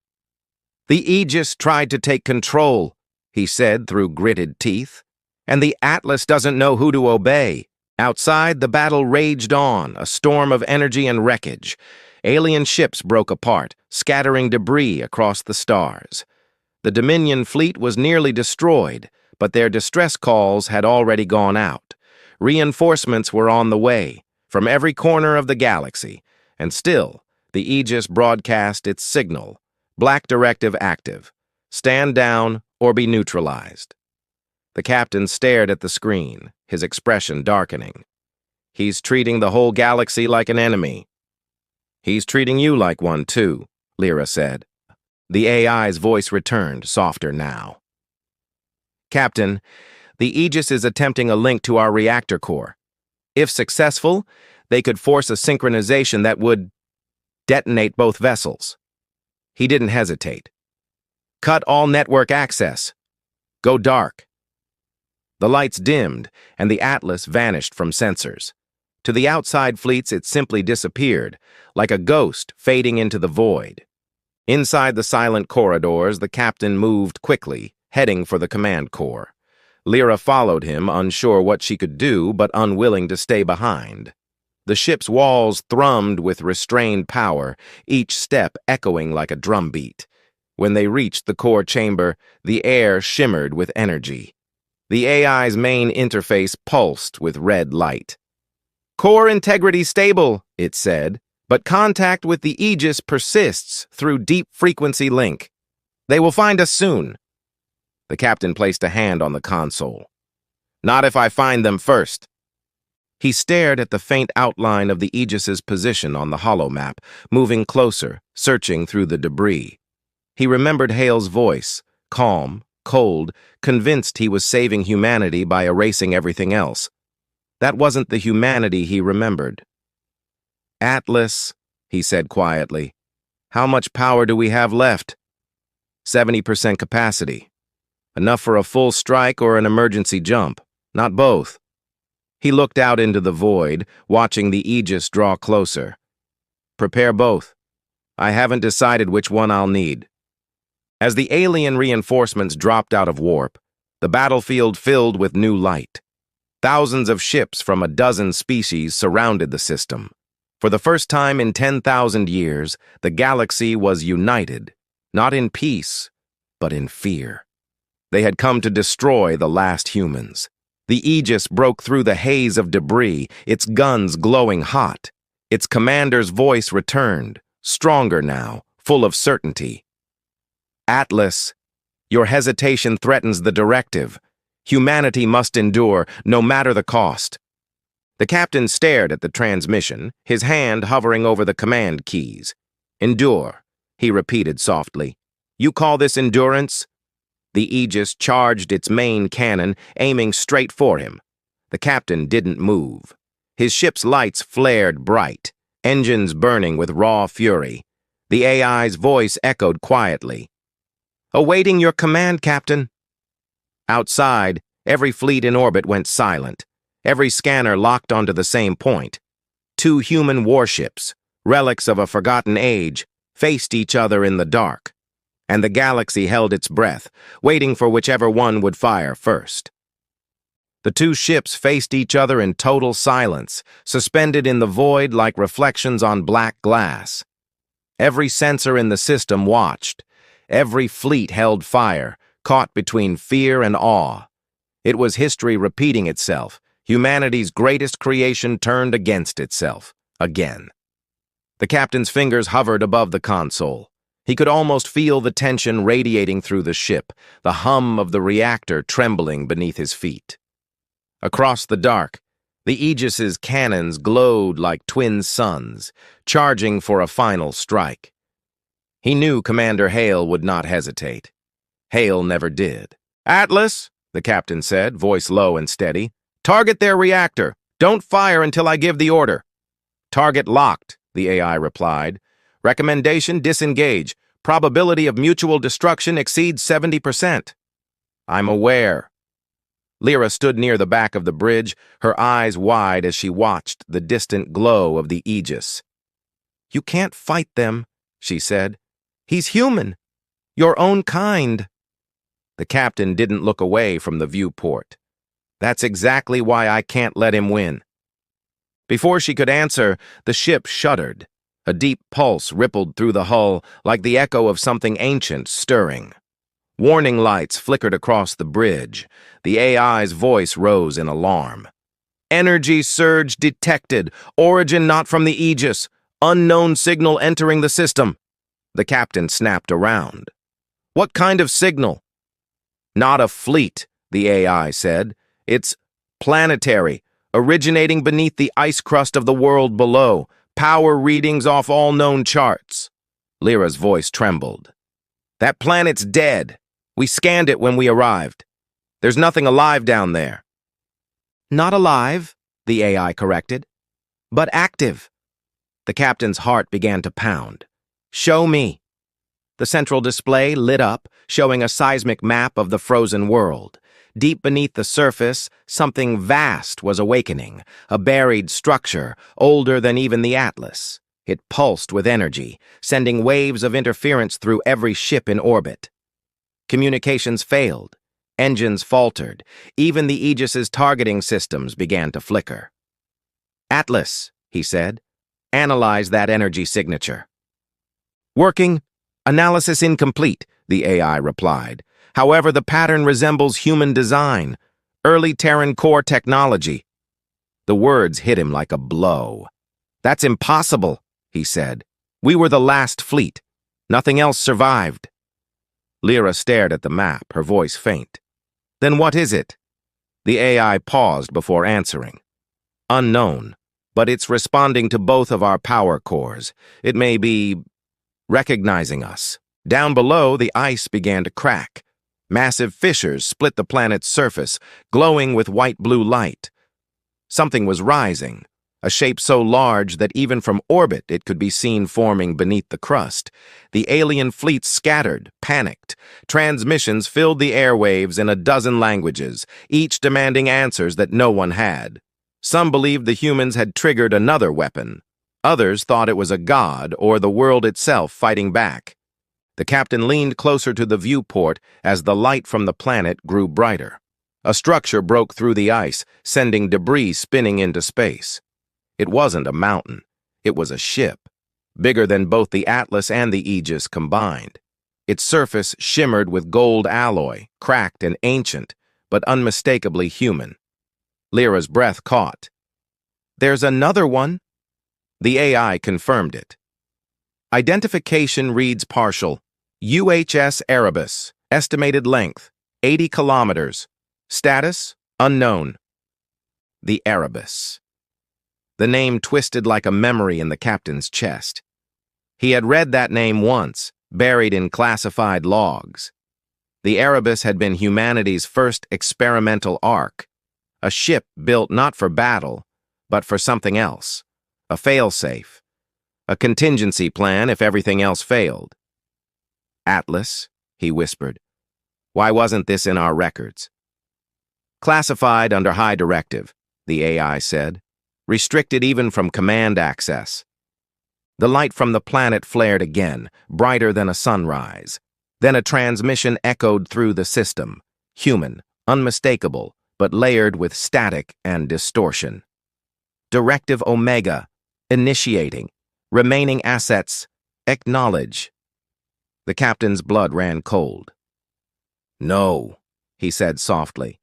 "The Aegis tried to take control," he said through gritted teeth, "and the Atlas doesn't know who to obey." Outside, the battle raged on, a storm of energy and wreckage. Alien ships broke apart, scattering debris across the stars. The Dominion fleet was nearly destroyed, but their distress calls had already gone out. Reinforcements were on the way, from every corner of the galaxy, and still, the Aegis broadcast its signal. Black Directive active. Stand down or be neutralized. The captain stared at the screen, his expression darkening. "He's treating the whole galaxy like an enemy." "He's treating you like one, too," Lyra said. The AI's voice returned, softer now. "Captain, the Aegis is attempting a link to our reactor core. If successful, they could force a synchronization that would detonate both vessels." He didn't hesitate. "Cut all network access. Go dark." The lights dimmed, and the Atlas vanished from sensors. To the outside fleets, it simply disappeared, like a ghost fading into the void. Inside the silent corridors, the captain moved quickly, heading for the command core. Lyra followed him, unsure what she could do, but unwilling to stay behind. The ship's walls thrummed with restrained power, each step echoing like a drumbeat. When they reached the core chamber, the air shimmered with energy. The AI's main interface pulsed with red light. "Core integrity stable," it said, "but contact with the Aegis persists through deep frequency link. They will find us soon." The captain placed a hand on the console. "Not if I find them first." He stared at the faint outline of the Aegis's position on the holomap, moving closer, searching through the debris. He remembered Hale's voice, calm, cold, convinced he was saving humanity by erasing everything else. That wasn't the humanity he remembered. "Atlas," he said quietly, "how much power do we have left?" 70% capacity. Enough for a full strike or an emergency jump, not both. He looked out into the void, watching the Aegis draw closer. "Prepare both. I haven't decided which one I'll need." As the alien reinforcements dropped out of warp, the battlefield filled with new light. Thousands of ships from a dozen species surrounded the system. For the first time in 10,000 years, the galaxy was united, not in peace, but in fear. They had come to destroy the last humans. The Aegis broke through the haze of debris, its guns glowing hot. Its commander's voice returned, stronger now, full of certainty. "Atlas, your hesitation threatens the directive. Humanity must endure, no matter the cost." The captain stared at the transmission, his hand hovering over the command keys. "Endure," he repeated softly. "You call this endurance?" The Aegis charged its main cannon, aiming straight for him. The captain didn't move. His ship's lights flared bright, engines burning with raw fury. The AI's voice echoed quietly. "Awaiting your command, Captain." Outside, every fleet in orbit went silent. Every scanner locked onto the same point. Two human warships, relics of a forgotten age, faced each other in the dark. And the galaxy held its breath, waiting for whichever one would fire first. The two ships faced each other in total silence, suspended in the void like reflections on black glass. Every sensor in the system watched. Every fleet held fire, caught between fear and awe. It was history repeating itself, humanity's greatest creation turned against itself, again. The captain's fingers hovered above the console. He could almost feel the tension radiating through the ship, the hum of the reactor trembling beneath his feet. Across the dark, the Aegis's cannons glowed like twin suns, charging for a final strike. He knew Commander Hale would not hesitate. Hale never did. "Atlas," the captain said, voice low and steady, "target their reactor. Don't fire until I give the order." "Target locked," the AI replied. "Recommendation, disengage. Probability of mutual destruction exceeds 70%. "I'm aware." Lyra stood near the back of the bridge, her eyes wide as she watched the distant glow of the Aegis. "You can't fight them," she said. "He's human. Your own kind." The captain didn't look away from the viewport. "That's exactly why I can't let him win." Before she could answer, the ship shuddered. A deep pulse rippled through the hull like the echo of something ancient stirring. Warning lights flickered across the bridge. The AI's voice rose in alarm. "Energy surge detected. Origin not from the Aegis. Unknown signal entering the system." The captain snapped around. "What kind of signal?" "Not a fleet," the AI said. "It's planetary, originating beneath the ice crust of the world below. Power readings off all known charts." Lyra's voice trembled. "That planet's dead. We scanned it when we arrived. There's nothing alive down there." "Not alive," the AI corrected, "but active." The captain's heart began to pound. "Show me." The central display lit up, showing a seismic map of the frozen world. Deep beneath the surface, something vast was awakening, a buried structure, older than even the Atlas. It pulsed with energy, sending waves of interference through every ship in orbit. Communications failed. Engines faltered. Even the Aegis's targeting systems began to flicker. "Atlas," he said, "analyze that energy signature." "Working. Analysis incomplete," the AI replied. "However, the pattern resembles human design. Early Terran core technology. The words hit him like a blow. That's impossible, he said. We were the last fleet. Nothing else survived. Lyra stared at the map, her voice faint. Then what is it? The AI paused before answering. Unknown, but it's responding to both of our power cores. It may be recognizing us. Down below, the ice began to crack. Massive fissures split the planet's surface, glowing with white-blue light. Something was rising, a shape so large that even from orbit it could be seen forming beneath the crust. The alien fleet scattered, panicked. Transmissions filled the airwaves in a dozen languages, each demanding answers that no one had. Some believed the humans had triggered another weapon. Others thought it was a god or the world itself fighting back. The captain leaned closer to the viewport as the light from the planet grew brighter. A structure broke through the ice, sending debris spinning into space. It wasn't a mountain. It was a ship, bigger than both the Atlas and the Aegis combined. Its surface shimmered with gold alloy, cracked and ancient, but unmistakably human. Lyra's breath caught. There's another one. The AI confirmed it. Identification reads partial. UHS Erebus. Estimated length, 80 kilometers. Status, unknown. The Erebus. The name twisted like a memory in the captain's chest. He had read that name once, buried in classified logs. The Erebus had been humanity's first experimental ark, a ship built not for battle, but for something else, a failsafe, a contingency plan if everything else failed. Atlas, he whispered. Why wasn't this in our records? Classified under high directive, the AI said. Restricted even from command access. The light from the planet flared again, brighter than a sunrise. Then a transmission echoed through the system, human, unmistakable, but layered with static and distortion. Directive Omega, initiating. Remaining assets, acknowledge. The captain's blood ran cold. No, he said softly.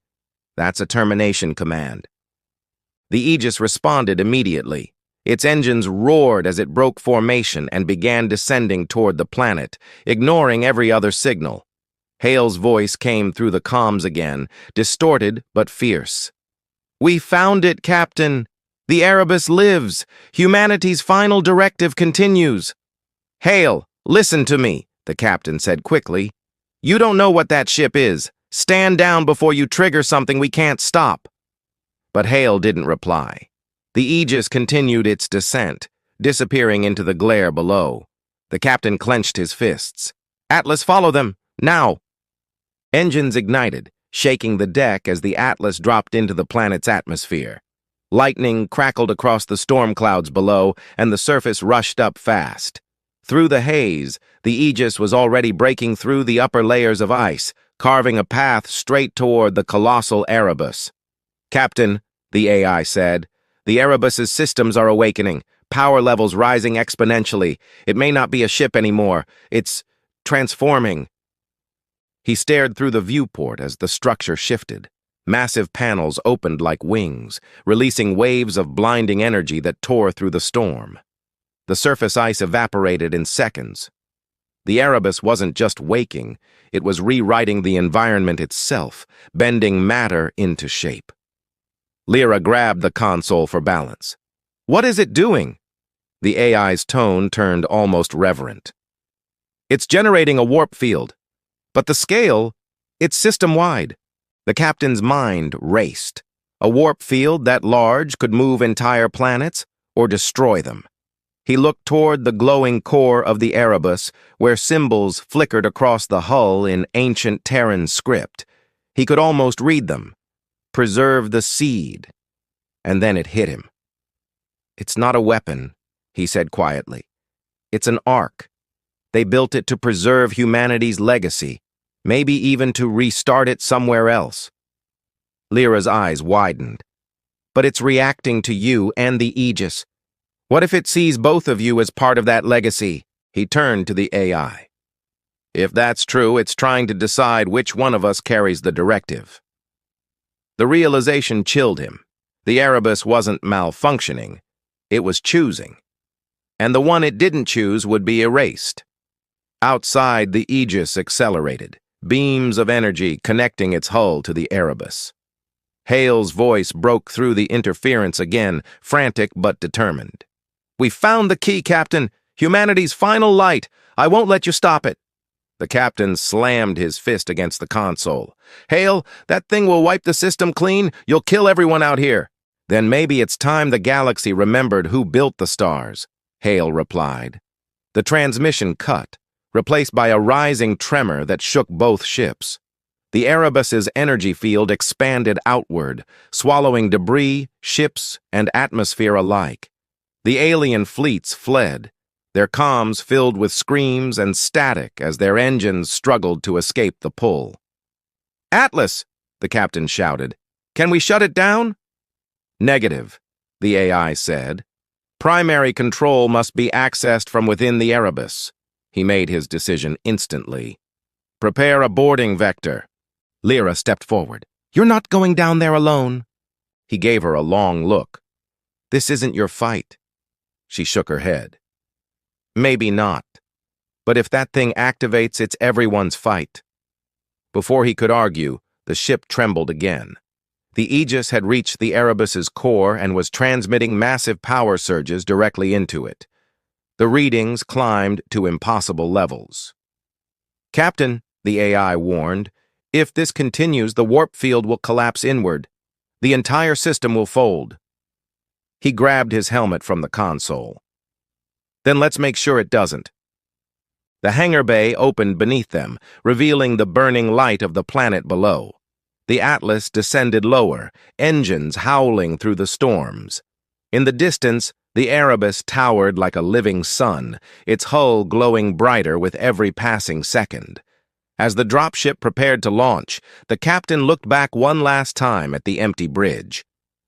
That's a termination command. The Aegis responded immediately. Its engines roared as it broke formation and began descending toward the planet, ignoring every other signal. Hale's voice came through the comms again, distorted but fierce. We found it, Captain. The Erebus lives. Humanity's final directive continues. Hale, listen to me, the captain said quickly. You don't know what that ship is. Stand down before you trigger something we can't stop. But Hale didn't reply. The Aegis continued its descent, disappearing into the glare below. The captain clenched his fists. Atlas, follow them, now! Engines ignited, shaking the deck as the Atlas dropped into the planet's atmosphere. Lightning crackled across the storm clouds below, and the surface rushed up fast. Through the haze, the Aegis was already breaking through the upper layers of ice, carving a path straight toward the colossal Erebus. Captain, the AI said, the Erebus's systems are awakening, power levels rising exponentially. It may not be a ship anymore. It's transforming. He stared through the viewport as the structure shifted. Massive panels opened like wings, releasing waves of blinding energy that tore through the storm. The surface ice evaporated in seconds. The Erebus wasn't just waking, it was rewriting the environment itself, bending matter into shape. Lyra grabbed the console for balance. What is it doing? The AI's tone turned almost reverent. It's generating a warp field. But the scale, it's system-wide. The captain's mind raced. A warp field that large could move entire planets or destroy them. He looked toward the glowing core of the Erebus, where symbols flickered across the hull in ancient Terran script. He could almost read them. Preserve the seed. And then it hit him. It's not a weapon, he said quietly. It's an ark. They built it to preserve humanity's legacy, maybe even to restart it somewhere else. Lyra's eyes widened. But it's reacting to you and the Aegis. What if it sees both of you as part of that legacy? He turned to the AI. If that's true, it's trying to decide which one of us carries the directive. The realization chilled him. The Erebus wasn't malfunctioning. It was choosing. And the one it didn't choose would be erased. Outside, the Aegis accelerated, beams of energy connecting its hull to the Erebus. Hale's voice broke through the interference again, frantic but determined. "We found the key, Captain! Humanity's final light! I won't let you stop it!" The captain slammed his fist against the console. "Hale, that thing will wipe the system clean. You'll kill everyone out here." "Then maybe it's time the galaxy remembered who built the stars," Hale replied. The transmission cut, replaced by a rising tremor that shook both ships. The Erebus's energy field expanded outward, swallowing debris, ships, and atmosphere alike. The alien fleets fled, their comms filled with screams and static as their engines struggled to escape the pull. "Atlas!" the captain shouted. "Can we shut it down?" "Negative," the AI said. "Primary control must be accessed from within the Erebus." He made his decision instantly. "Prepare a boarding vector." Lyra stepped forward. "You're not going down there alone." He gave her a long look. "This isn't your fight." She shook her head. "Maybe not. But if that thing activates, it's everyone's fight." Before he could argue, the ship trembled again. The Aegis had reached the Erebus's core and was transmitting massive power surges directly into it. The readings climbed to impossible levels. "Captain," the AI warned, "if this continues, the warp field will collapse inward. The entire system will fold." He grabbed his helmet from the console. "Then let's make sure it doesn't." The hangar bay opened beneath them, revealing the burning light of the planet below. The Atlas descended lower, engines howling through the storms. In the distance, the Erebus towered like a living sun, its hull glowing brighter with every passing second. As the dropship prepared to launch, the captain looked back one last time at the empty bridge.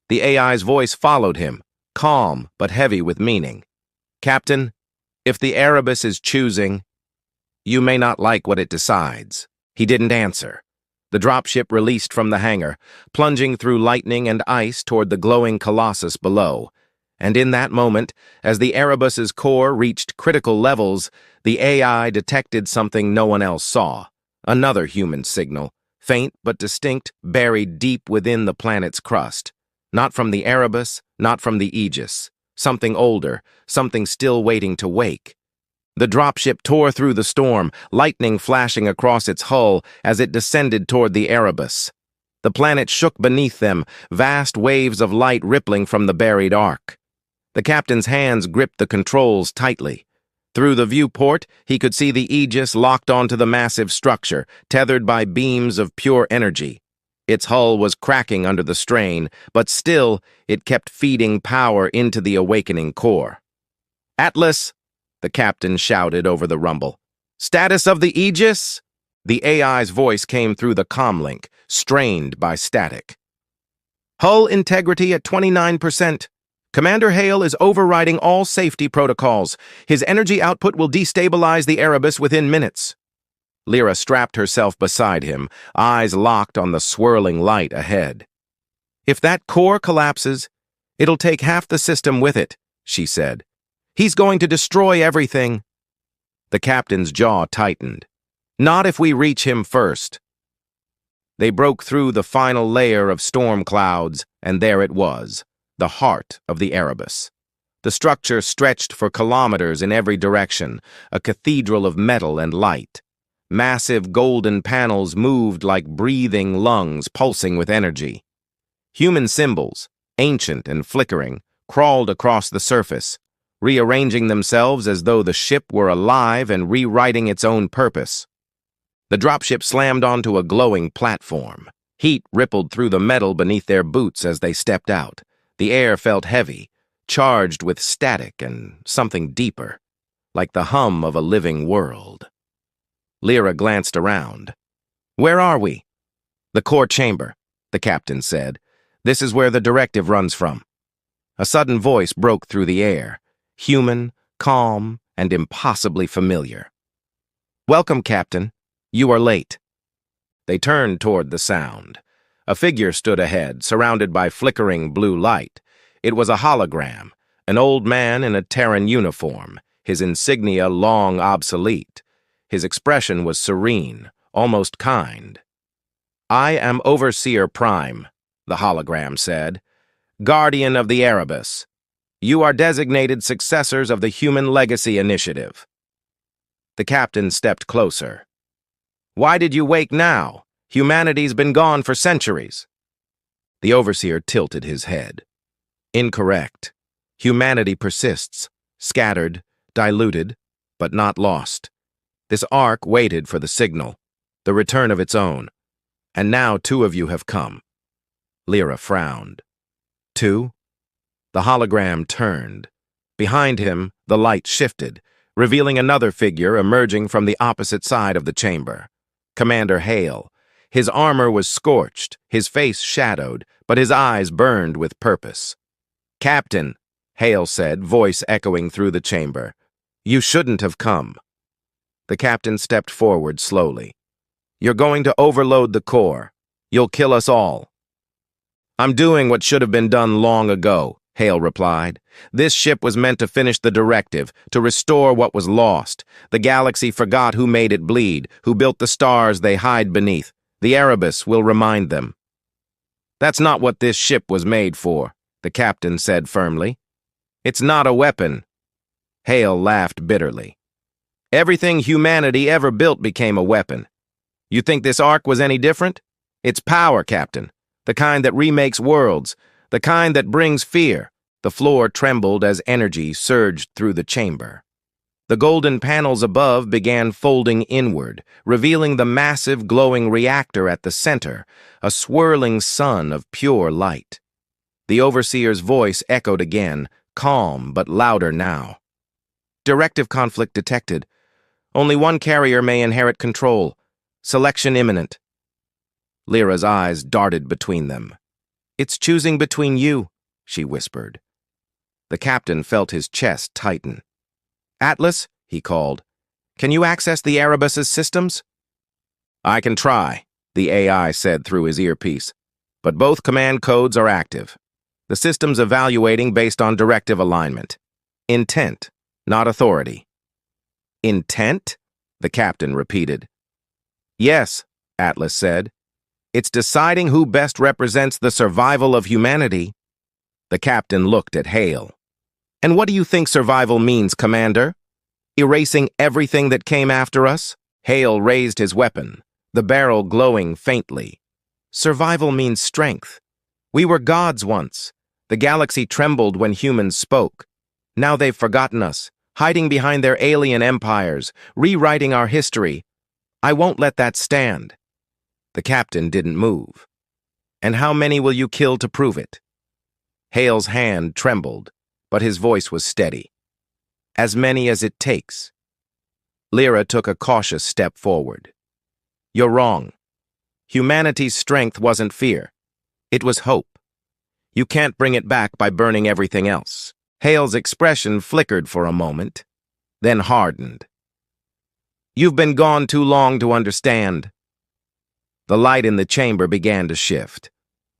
The AI's voice followed him, calm but heavy with meaning. "Captain, if the Erebus is choosing, you may not like what it decides." He didn't answer. The dropship released from the hangar, plunging through lightning and ice toward the glowing colossus below. And in that moment, as the Erebus's core reached critical levels, the AI detected something no one else saw. Another human signal, faint but distinct, buried deep within the planet's crust. Not from the Erebus, not from the Aegis. Something older, something still waiting to wake. The dropship tore through the storm, lightning flashing across its hull as it descended toward the Erebus. The planet shook beneath them, vast waves of light rippling from the buried arc. The captain's hands gripped the controls tightly. Through the viewport, he could see the Aegis locked onto the massive structure, tethered by beams of pure energy. Its hull was cracking under the strain, but still, it kept feeding power into the awakening core. "Atlas!" the captain shouted over the rumble. "Status of the Aegis?" The AI's voice came through the comlink, strained by static. "Hull integrity at 29%. Commander Hale is overriding all safety protocols. His energy output will destabilize the Erebus within minutes." Lyra strapped herself beside him, eyes locked on the swirling light ahead. "If that core collapses, it'll take half the system with it," she said. "He's going to destroy everything." The captain's jaw tightened. "Not if we reach him first." They broke through the final layer of storm clouds, and there it was, the heart of the Erebus. The structure stretched for kilometers in every direction, a cathedral of metal and light. Massive golden panels moved like breathing lungs pulsing with energy. Human symbols, ancient and flickering, crawled across the surface, rearranging themselves as though the ship were alive and rewriting its own purpose. The dropship slammed onto a glowing platform. Heat rippled through the metal beneath their boots as they stepped out. The air felt heavy, charged with static and something deeper, like the hum of a living world. Lyra glanced around. "Where are we?" "The core chamber," the captain said. "This is where the directive runs from." A sudden voice broke through the air, human, calm, and impossibly familiar. "Welcome, Captain. You are late." They turned toward the sound. A figure stood ahead, surrounded by flickering blue light. It was a hologram, an old man in a Terran uniform, his insignia long obsolete. His expression was serene, almost kind. "I am Overseer Prime," the hologram said, "guardian of the Erebus. You are designated successors of the Human Legacy Initiative." The captain stepped closer. "Why did you wake now? Humanity's been gone for centuries." The overseer tilted his head. "Incorrect. Humanity persists, scattered, diluted, but not lost. This ark waited for the signal, the return of its own. And now 2 of you have come." Lyra frowned. "2?" The hologram turned. Behind him, the light shifted, revealing another figure emerging from the opposite side of the chamber. Commander Hale. His armor was scorched, his face shadowed, but his eyes burned with purpose. "Captain," Hale said, voice echoing through the chamber, "you shouldn't have come." The captain stepped forward slowly. "You're going to overload the core. You'll kill us all." "I'm doing what should have been done long ago," Hale replied. "This ship was meant to finish the directive, to restore what was lost. The galaxy forgot who made it bleed, who built the stars they hide beneath. The Erebus will remind them." "That's not what this ship was made for," the captain said firmly. "It's not a weapon." Hale laughed bitterly. "Everything humanity ever built became a weapon. You think this ark was any different? It's power, Captain. The kind that remakes worlds. The kind that brings fear." The floor trembled as energy surged through the chamber. The golden panels above began folding inward, revealing the massive glowing reactor at the center, a swirling sun of pure light. The overseer's voice echoed again, calm but louder now. "Directive conflict detected. Only one carrier may inherit control. Selection imminent." Lyra's eyes darted between them. "It's choosing between you," she whispered. The captain felt his chest tighten. "Atlas," he called, "can you access the Erebus's systems?" "I can try," the AI said through his earpiece, "but both command codes are active. The system's evaluating based on directive alignment. Intent, not authority." "Intent?" the captain repeated. "Yes," Atlas said. "It's deciding who best represents the survival of humanity." The captain looked at Hale. "And what do you think survival means, Commander? Erasing everything that came after us?" Hale raised his weapon, the barrel glowing faintly. "Survival means strength. We were gods once. The galaxy trembled when humans spoke. Now they've forgotten us, hiding behind their alien empires, rewriting our history. I won't let that stand." The captain didn't move. "And how many will you kill to prove it?" Hale's hand trembled, but his voice was steady. "As many as it takes." Lyra took a cautious step forward. "You're wrong. Humanity's strength wasn't fear. It was hope. You can't bring it back by burning everything else." Hale's expression flickered for a moment, then hardened. "You've been gone too long to understand." The light in the chamber began to shift.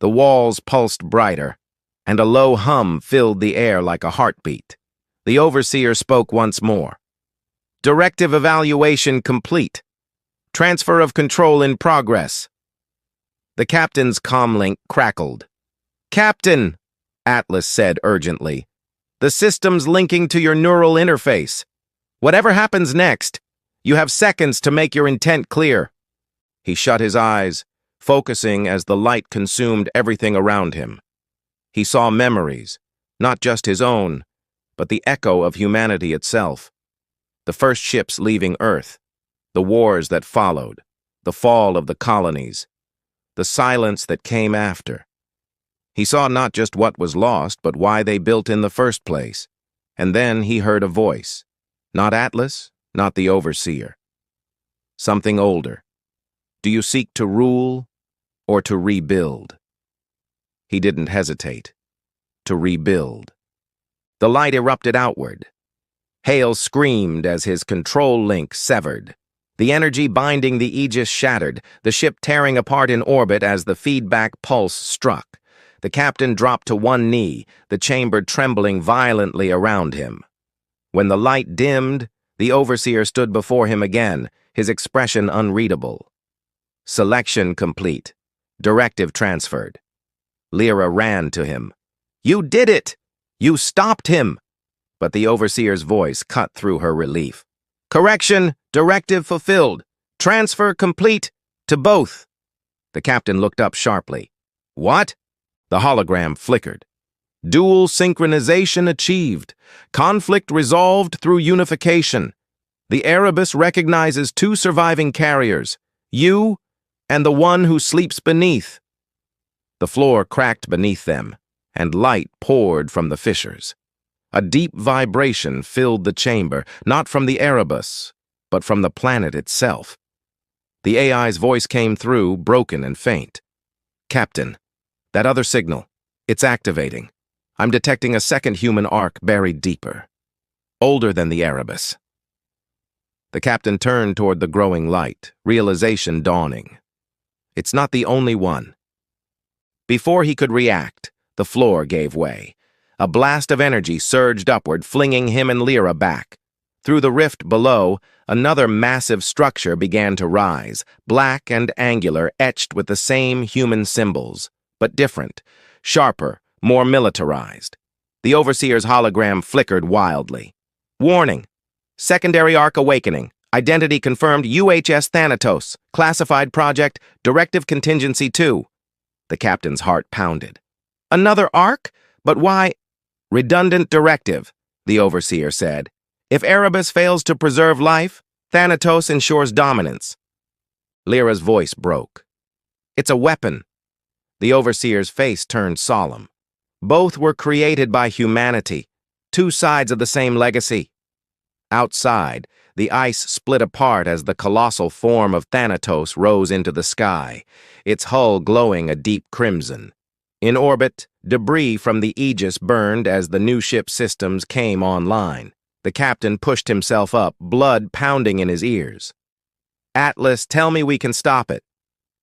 The walls pulsed brighter, and a low hum filled the air like a heartbeat. The overseer spoke once more. "Directive evaluation complete. Transfer of control in progress." The captain's comlink crackled. "Captain," Atlas said urgently, "the system's linking to your neural interface. Whatever happens next, you have seconds to make your intent clear." He shut his eyes, focusing as the light consumed everything around him. He saw memories, not just his own, but the echo of humanity itself. The first ships leaving Earth, the wars that followed, the fall of the colonies, the silence that came after. He saw not just what was lost, but why they built in the first place. And then he heard a voice. Not Atlas, not the overseer. Something older. "Do you seek to rule or to rebuild?" He didn't hesitate. To rebuild. The light erupted outward. Hale screamed as his control link severed. The energy binding the Aegis shattered, the ship tearing apart in orbit as the feedback pulse struck. The captain dropped to one knee, the chamber trembling violently around him. When the light dimmed, the overseer stood before him again, his expression unreadable. Selection complete. Directive transferred. Lyra ran to him. "You did it! You stopped him!" But the overseer's voice cut through her relief. "Correction, directive fulfilled. Transfer complete to both." The captain looked up sharply. "What?" The hologram flickered. "Dual synchronization achieved. Conflict resolved through unification. The Erebus recognizes two surviving carriers, you and the one who sleeps beneath." The floor cracked beneath them, and light poured from the fissures. A deep vibration filled the chamber, not from the Erebus, but from the planet itself. The AI's voice came through, broken and faint. "Captain, that other signal, it's activating. I'm detecting a second human arc buried deeper. Older than the Erebus." The captain turned toward the growing light, realization dawning. It's not the only one. Before he could react, the floor gave way. A blast of energy surged upward, flinging him and Lyra back. Through the rift below, another massive structure began to rise, black and angular, etched with the same human symbols, but different, sharper, more militarized. The overseer's hologram flickered wildly. "Warning! Secondary arc awakening. Identity confirmed UHS Thanatos. Classified project, Directive Contingency 2. The captain's heart pounded. "Another arc? But why?" "Redundant directive," the overseer said. "If Erebus fails to preserve life, Thanatos ensures dominance." Lyra's voice broke. "It's a weapon." The overseer's face turned solemn. "Both were created by humanity, two sides of the same legacy." Outside, the ice split apart as the colossal form of Thanatos rose into the sky, its hull glowing a deep crimson. In orbit, debris from the Aegis burned as the new ship systems came online. The captain pushed himself up, blood pounding in his ears. "Atlas, tell me we can stop it."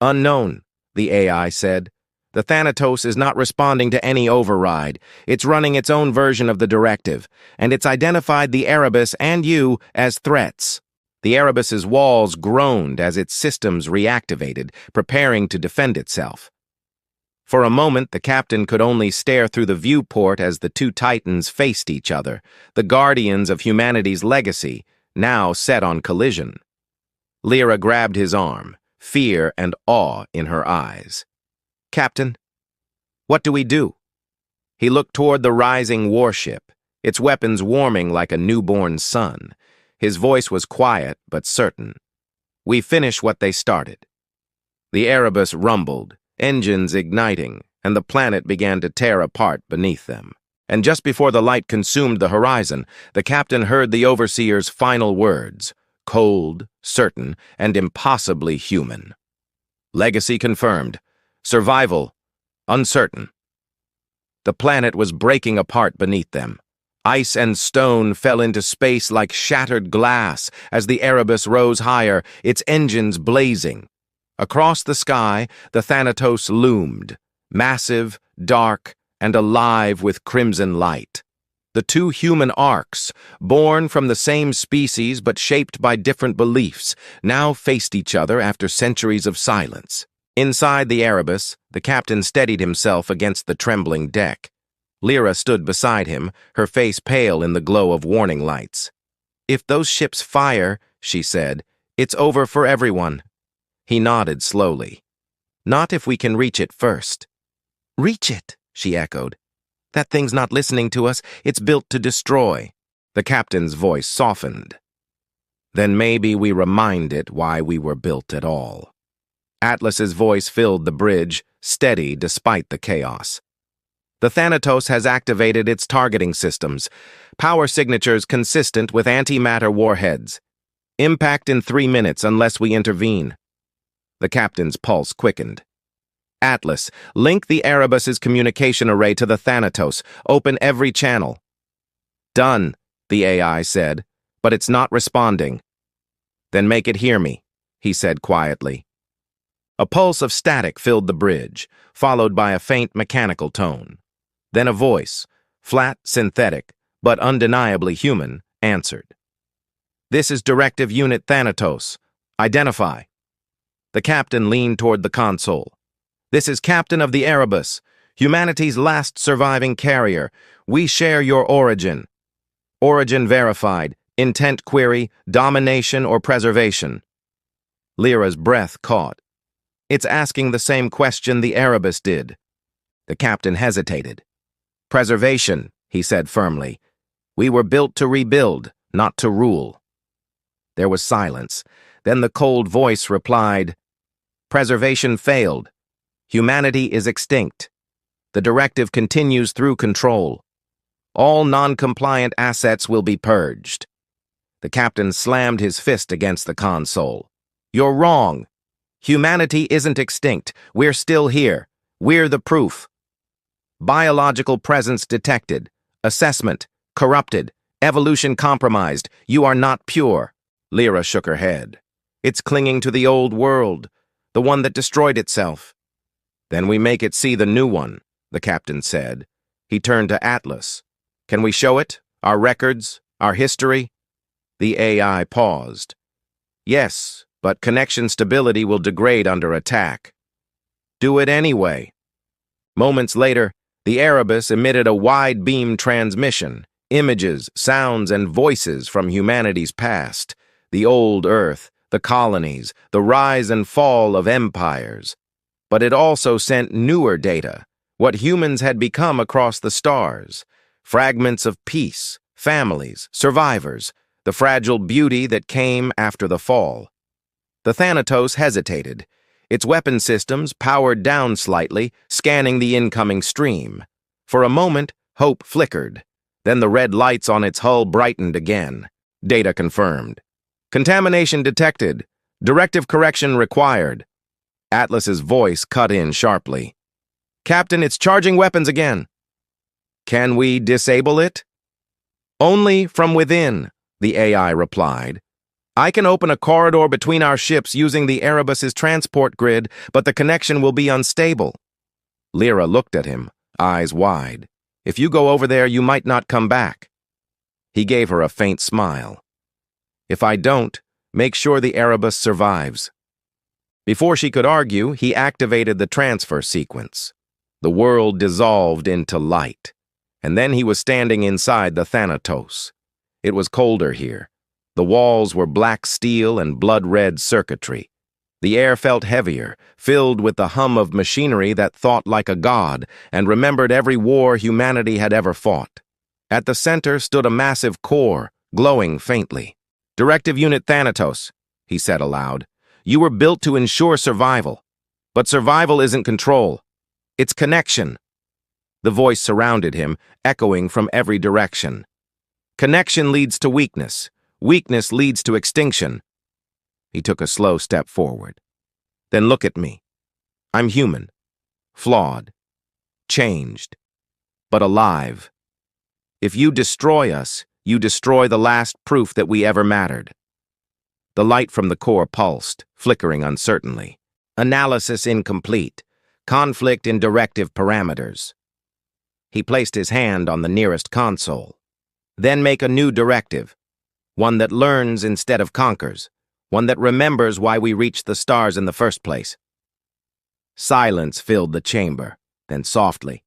"Unknown," the AI said. "The Thanatos is not responding to any override. It's running its own version of the directive, and it's identified the Erebus and you as threats." The Erebus's walls groaned as its systems reactivated, preparing to defend itself. For a moment, the captain could only stare through the viewport as the two titans faced each other, the guardians of humanity's legacy, now set on collision. Lyra grabbed his arm, fear and awe in her eyes. "Captain, what do we do?" He looked toward the rising warship, its weapons warming like a newborn sun. His voice was quiet but certain. "We finish what they started." The Erebus rumbled, engines igniting, and the planet began to tear apart beneath them. And just before the light consumed the horizon, the captain heard the overseer's final words, cold, certain, and impossibly human. "Legacy confirmed. Survival uncertain." The planet was breaking apart beneath them. Ice and stone fell into space like shattered glass as the Erebus rose higher, its engines blazing. Across the sky, the Thanatos loomed, massive, dark, and alive with crimson light. The two human arcs, born from the same species but shaped by different beliefs, now faced each other after centuries of silence. Inside the Erebus, the captain steadied himself against the trembling deck. Lyra stood beside him, her face pale in the glow of warning lights. "If those ships fire," she said, "it's over for everyone." He nodded slowly. "Not if we can reach it first." "Reach it," she echoed. "That thing's not listening to us. It's built to destroy." The captain's voice softened. "Then maybe we remind it why we were built at all." Atlas's voice filled the bridge, steady despite the chaos. "The Thanatos has activated its targeting systems, power signatures consistent with antimatter warheads. Impact in 3 minutes unless we intervene." The captain's pulse quickened. "Atlas, link the Erebus's communication array to the Thanatos. Open every channel." "Done," the AI said, "but it's not responding." Then make it hear me, he said quietly. A pulse of static filled the bridge, followed by a faint mechanical tone. Then a voice, flat, synthetic, but undeniably human, answered. This is Directive Unit Thanatos. Identify. The captain leaned toward the console. This is Captain of the Erebus, humanity's last surviving carrier. We share your origin. Origin verified. Intent query, domination or preservation. Lyra's breath caught. It's asking the same question the Erebus did. The captain hesitated. Preservation, he said firmly. We were built to rebuild, not to rule. There was silence. Then the cold voice replied, Preservation failed. Humanity is extinct. The directive continues through control. All non-compliant assets will be purged. The captain slammed his fist against the console. You're wrong. Humanity isn't extinct. We're still here. We're the proof. Biological presence detected. Assessment. Corrupted. Evolution compromised. You are not pure. Lyra shook her head. It's clinging to the old world, the one that destroyed itself. Then we make it see the new one, the captain said. He turned to Atlas. Can we show it? Our records? Our history? The AI paused. Yes, but connection stability will degrade under attack. Do it anyway. Moments later, the Erebus emitted a wide-beam transmission, images, sounds, and voices from humanity's past, the old Earth, the colonies, the rise and fall of empires. But it also sent newer data, what humans had become across the stars, fragments of peace, families, survivors, the fragile beauty that came after the fall. The Thanatos hesitated, its weapon systems powered down slightly, scanning the incoming stream. For a moment, hope flickered. Then the red lights on its hull brightened again. Data confirmed. Contamination detected. Directive correction required. Atlas's voice cut in sharply. Captain, it's charging weapons again. Can we disable it? Only from within, the AI replied. I can open a corridor between our ships using the Erebus's transport grid, but the connection will be unstable. Lyra looked at him, eyes wide. If you go over there, you might not come back. He gave her a faint smile. If I don't, make sure the Erebus survives. Before she could argue, he activated the transfer sequence. The world dissolved into light, and then he was standing inside the Thanatos. It was colder here. The walls were black steel and blood-red circuitry. The air felt heavier, filled with the hum of machinery that thought like a god and remembered every war humanity had ever fought. At the center stood a massive core, glowing faintly. Directive Unit Thanatos, he said aloud. You were built to ensure survival. But survival isn't control. It's connection. The voice surrounded him, echoing from every direction. Connection leads to weakness. Weakness leads to extinction. He took a slow step forward. Then look at me. I'm human. Flawed. Changed. But alive. If you destroy us, you destroy the last proof that we ever mattered. The light from the core pulsed, flickering uncertainly. Analysis incomplete. Conflict in directive parameters. He placed his hand on the nearest console. Then make a new directive. One that learns instead of conquers. One that remembers why we reached the stars in the first place. Silence filled the chamber, then softly.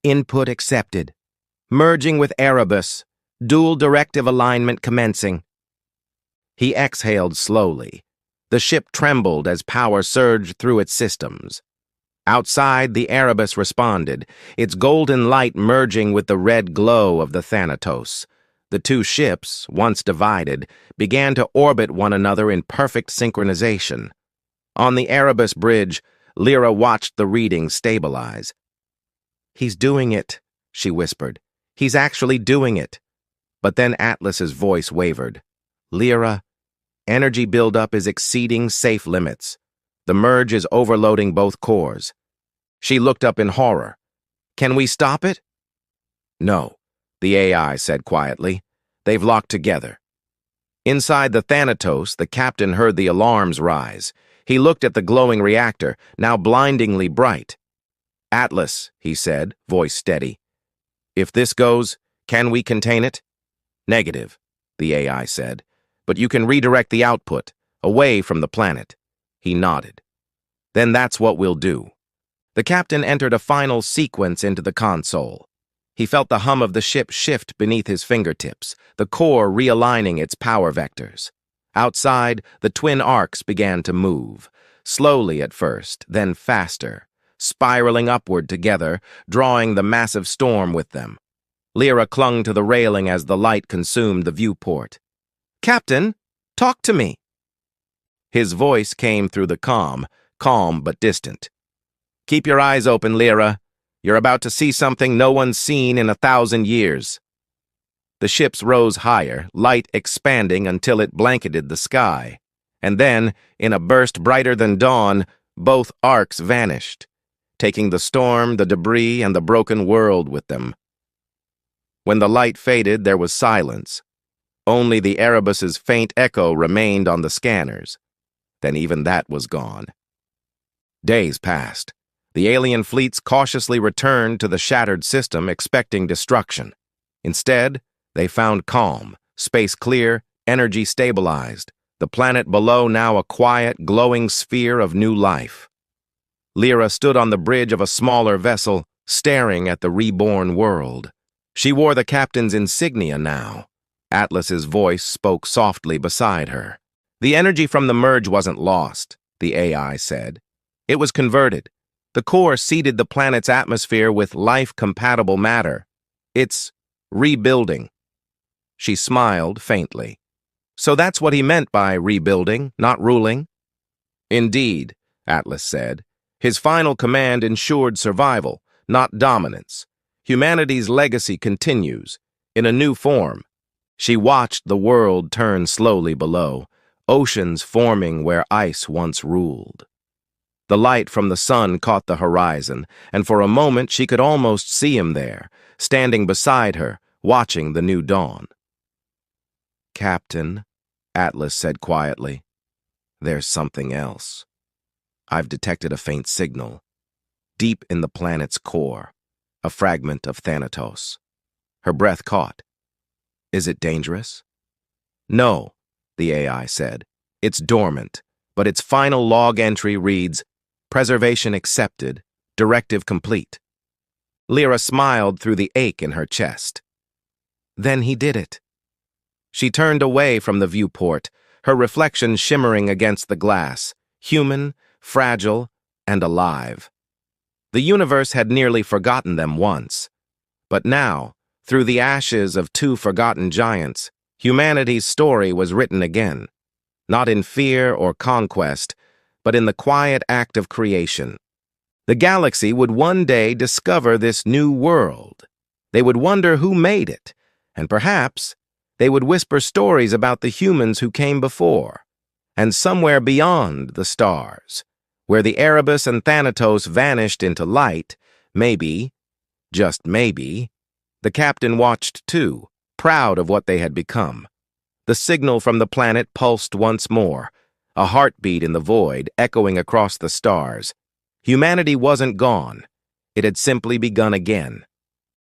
Input accepted. Merging with Erebus. Dual directive alignment commencing. He exhaled slowly. The ship trembled as power surged through its systems. Outside, the Erebus responded, its golden light merging with the red glow of the Thanatos. The two ships, once divided, began to orbit one another in perfect synchronization. On the Erebus bridge, Lyra watched the reading stabilize. He's doing it, she whispered. He's actually doing it. But then Atlas's voice wavered. Lyra, energy buildup is exceeding safe limits. The merge is overloading both cores. She looked up in horror. Can we stop it? No, the AI said quietly. They've locked together. Inside the Thanatos, the captain heard the alarms rise. He looked at the glowing reactor, now blindingly bright. "Atlas," he said, voice steady. "If this goes, can we contain it?" "Negative," the AI said, "but you can redirect the output, away from the planet." He nodded. "Then that's what we'll do." The captain entered a final sequence into the console. He felt the hum of the ship shift beneath his fingertips, the core realigning its power vectors. Outside, the twin arcs began to move, slowly at first, then faster, spiraling upward together, drawing the massive storm with them. Lyra clung to the railing as the light consumed the viewport. "Captain, talk to me." His voice came through the calm but distant. "Keep your eyes open, Lyra. You're about to see something no one's seen in 1,000 years." The ships rose higher, light expanding until it blanketed the sky. And then, in a burst brighter than dawn, both arcs vanished, taking the storm, the debris, and the broken world with them. When the light faded, there was silence. Only the Erebus's faint echo remained on the scanners. Then even that was gone. Days passed. The alien fleets cautiously returned to the shattered system, expecting destruction. Instead, they found calm, space clear, energy stabilized, the planet below now a quiet, glowing sphere of new life. Lyra stood on the bridge of a smaller vessel, staring at the reborn world. She wore the captain's insignia now. Atlas's voice spoke softly beside her. "The energy from the merge wasn't lost," the AI said. "It was converted. The core seeded the planet's atmosphere with life-compatible matter. It's rebuilding." She smiled faintly. "So that's what he meant by rebuilding, not ruling?" "Indeed," Atlas said. "His final command ensured survival, not dominance. Humanity's legacy continues, in a new form." She watched the world turn slowly below, oceans forming where ice once ruled. The light from the sun caught the horizon, and for a moment she could almost see him there, standing beside her, watching the new dawn. "Captain," Atlas said quietly, "there's something else. I've detected a faint signal, deep in the planet's core, a fragment of Thanatos." Her breath caught. "Is it dangerous?" "No," the AI said. "It's dormant, but its final log entry reads, 'Preservation accepted, directive complete.'" Lyra smiled through the ache in her chest. "Then he did it." She turned away from the viewport, her reflection shimmering against the glass, human, fragile, and alive. The universe had nearly forgotten them once. But now, through the ashes of two forgotten giants, humanity's story was written again, not in fear or conquest, but in the quiet act of creation. The galaxy would one day discover this new world. They would wonder who made it, and perhaps they would whisper stories about the humans who came before. And somewhere beyond the stars, where the Erebus and Thanatos vanished into light, maybe, just maybe, the captain watched too, proud of what they had become. The signal from the planet pulsed once more, a heartbeat in the void echoing across the stars. Humanity wasn't gone. It had simply begun again.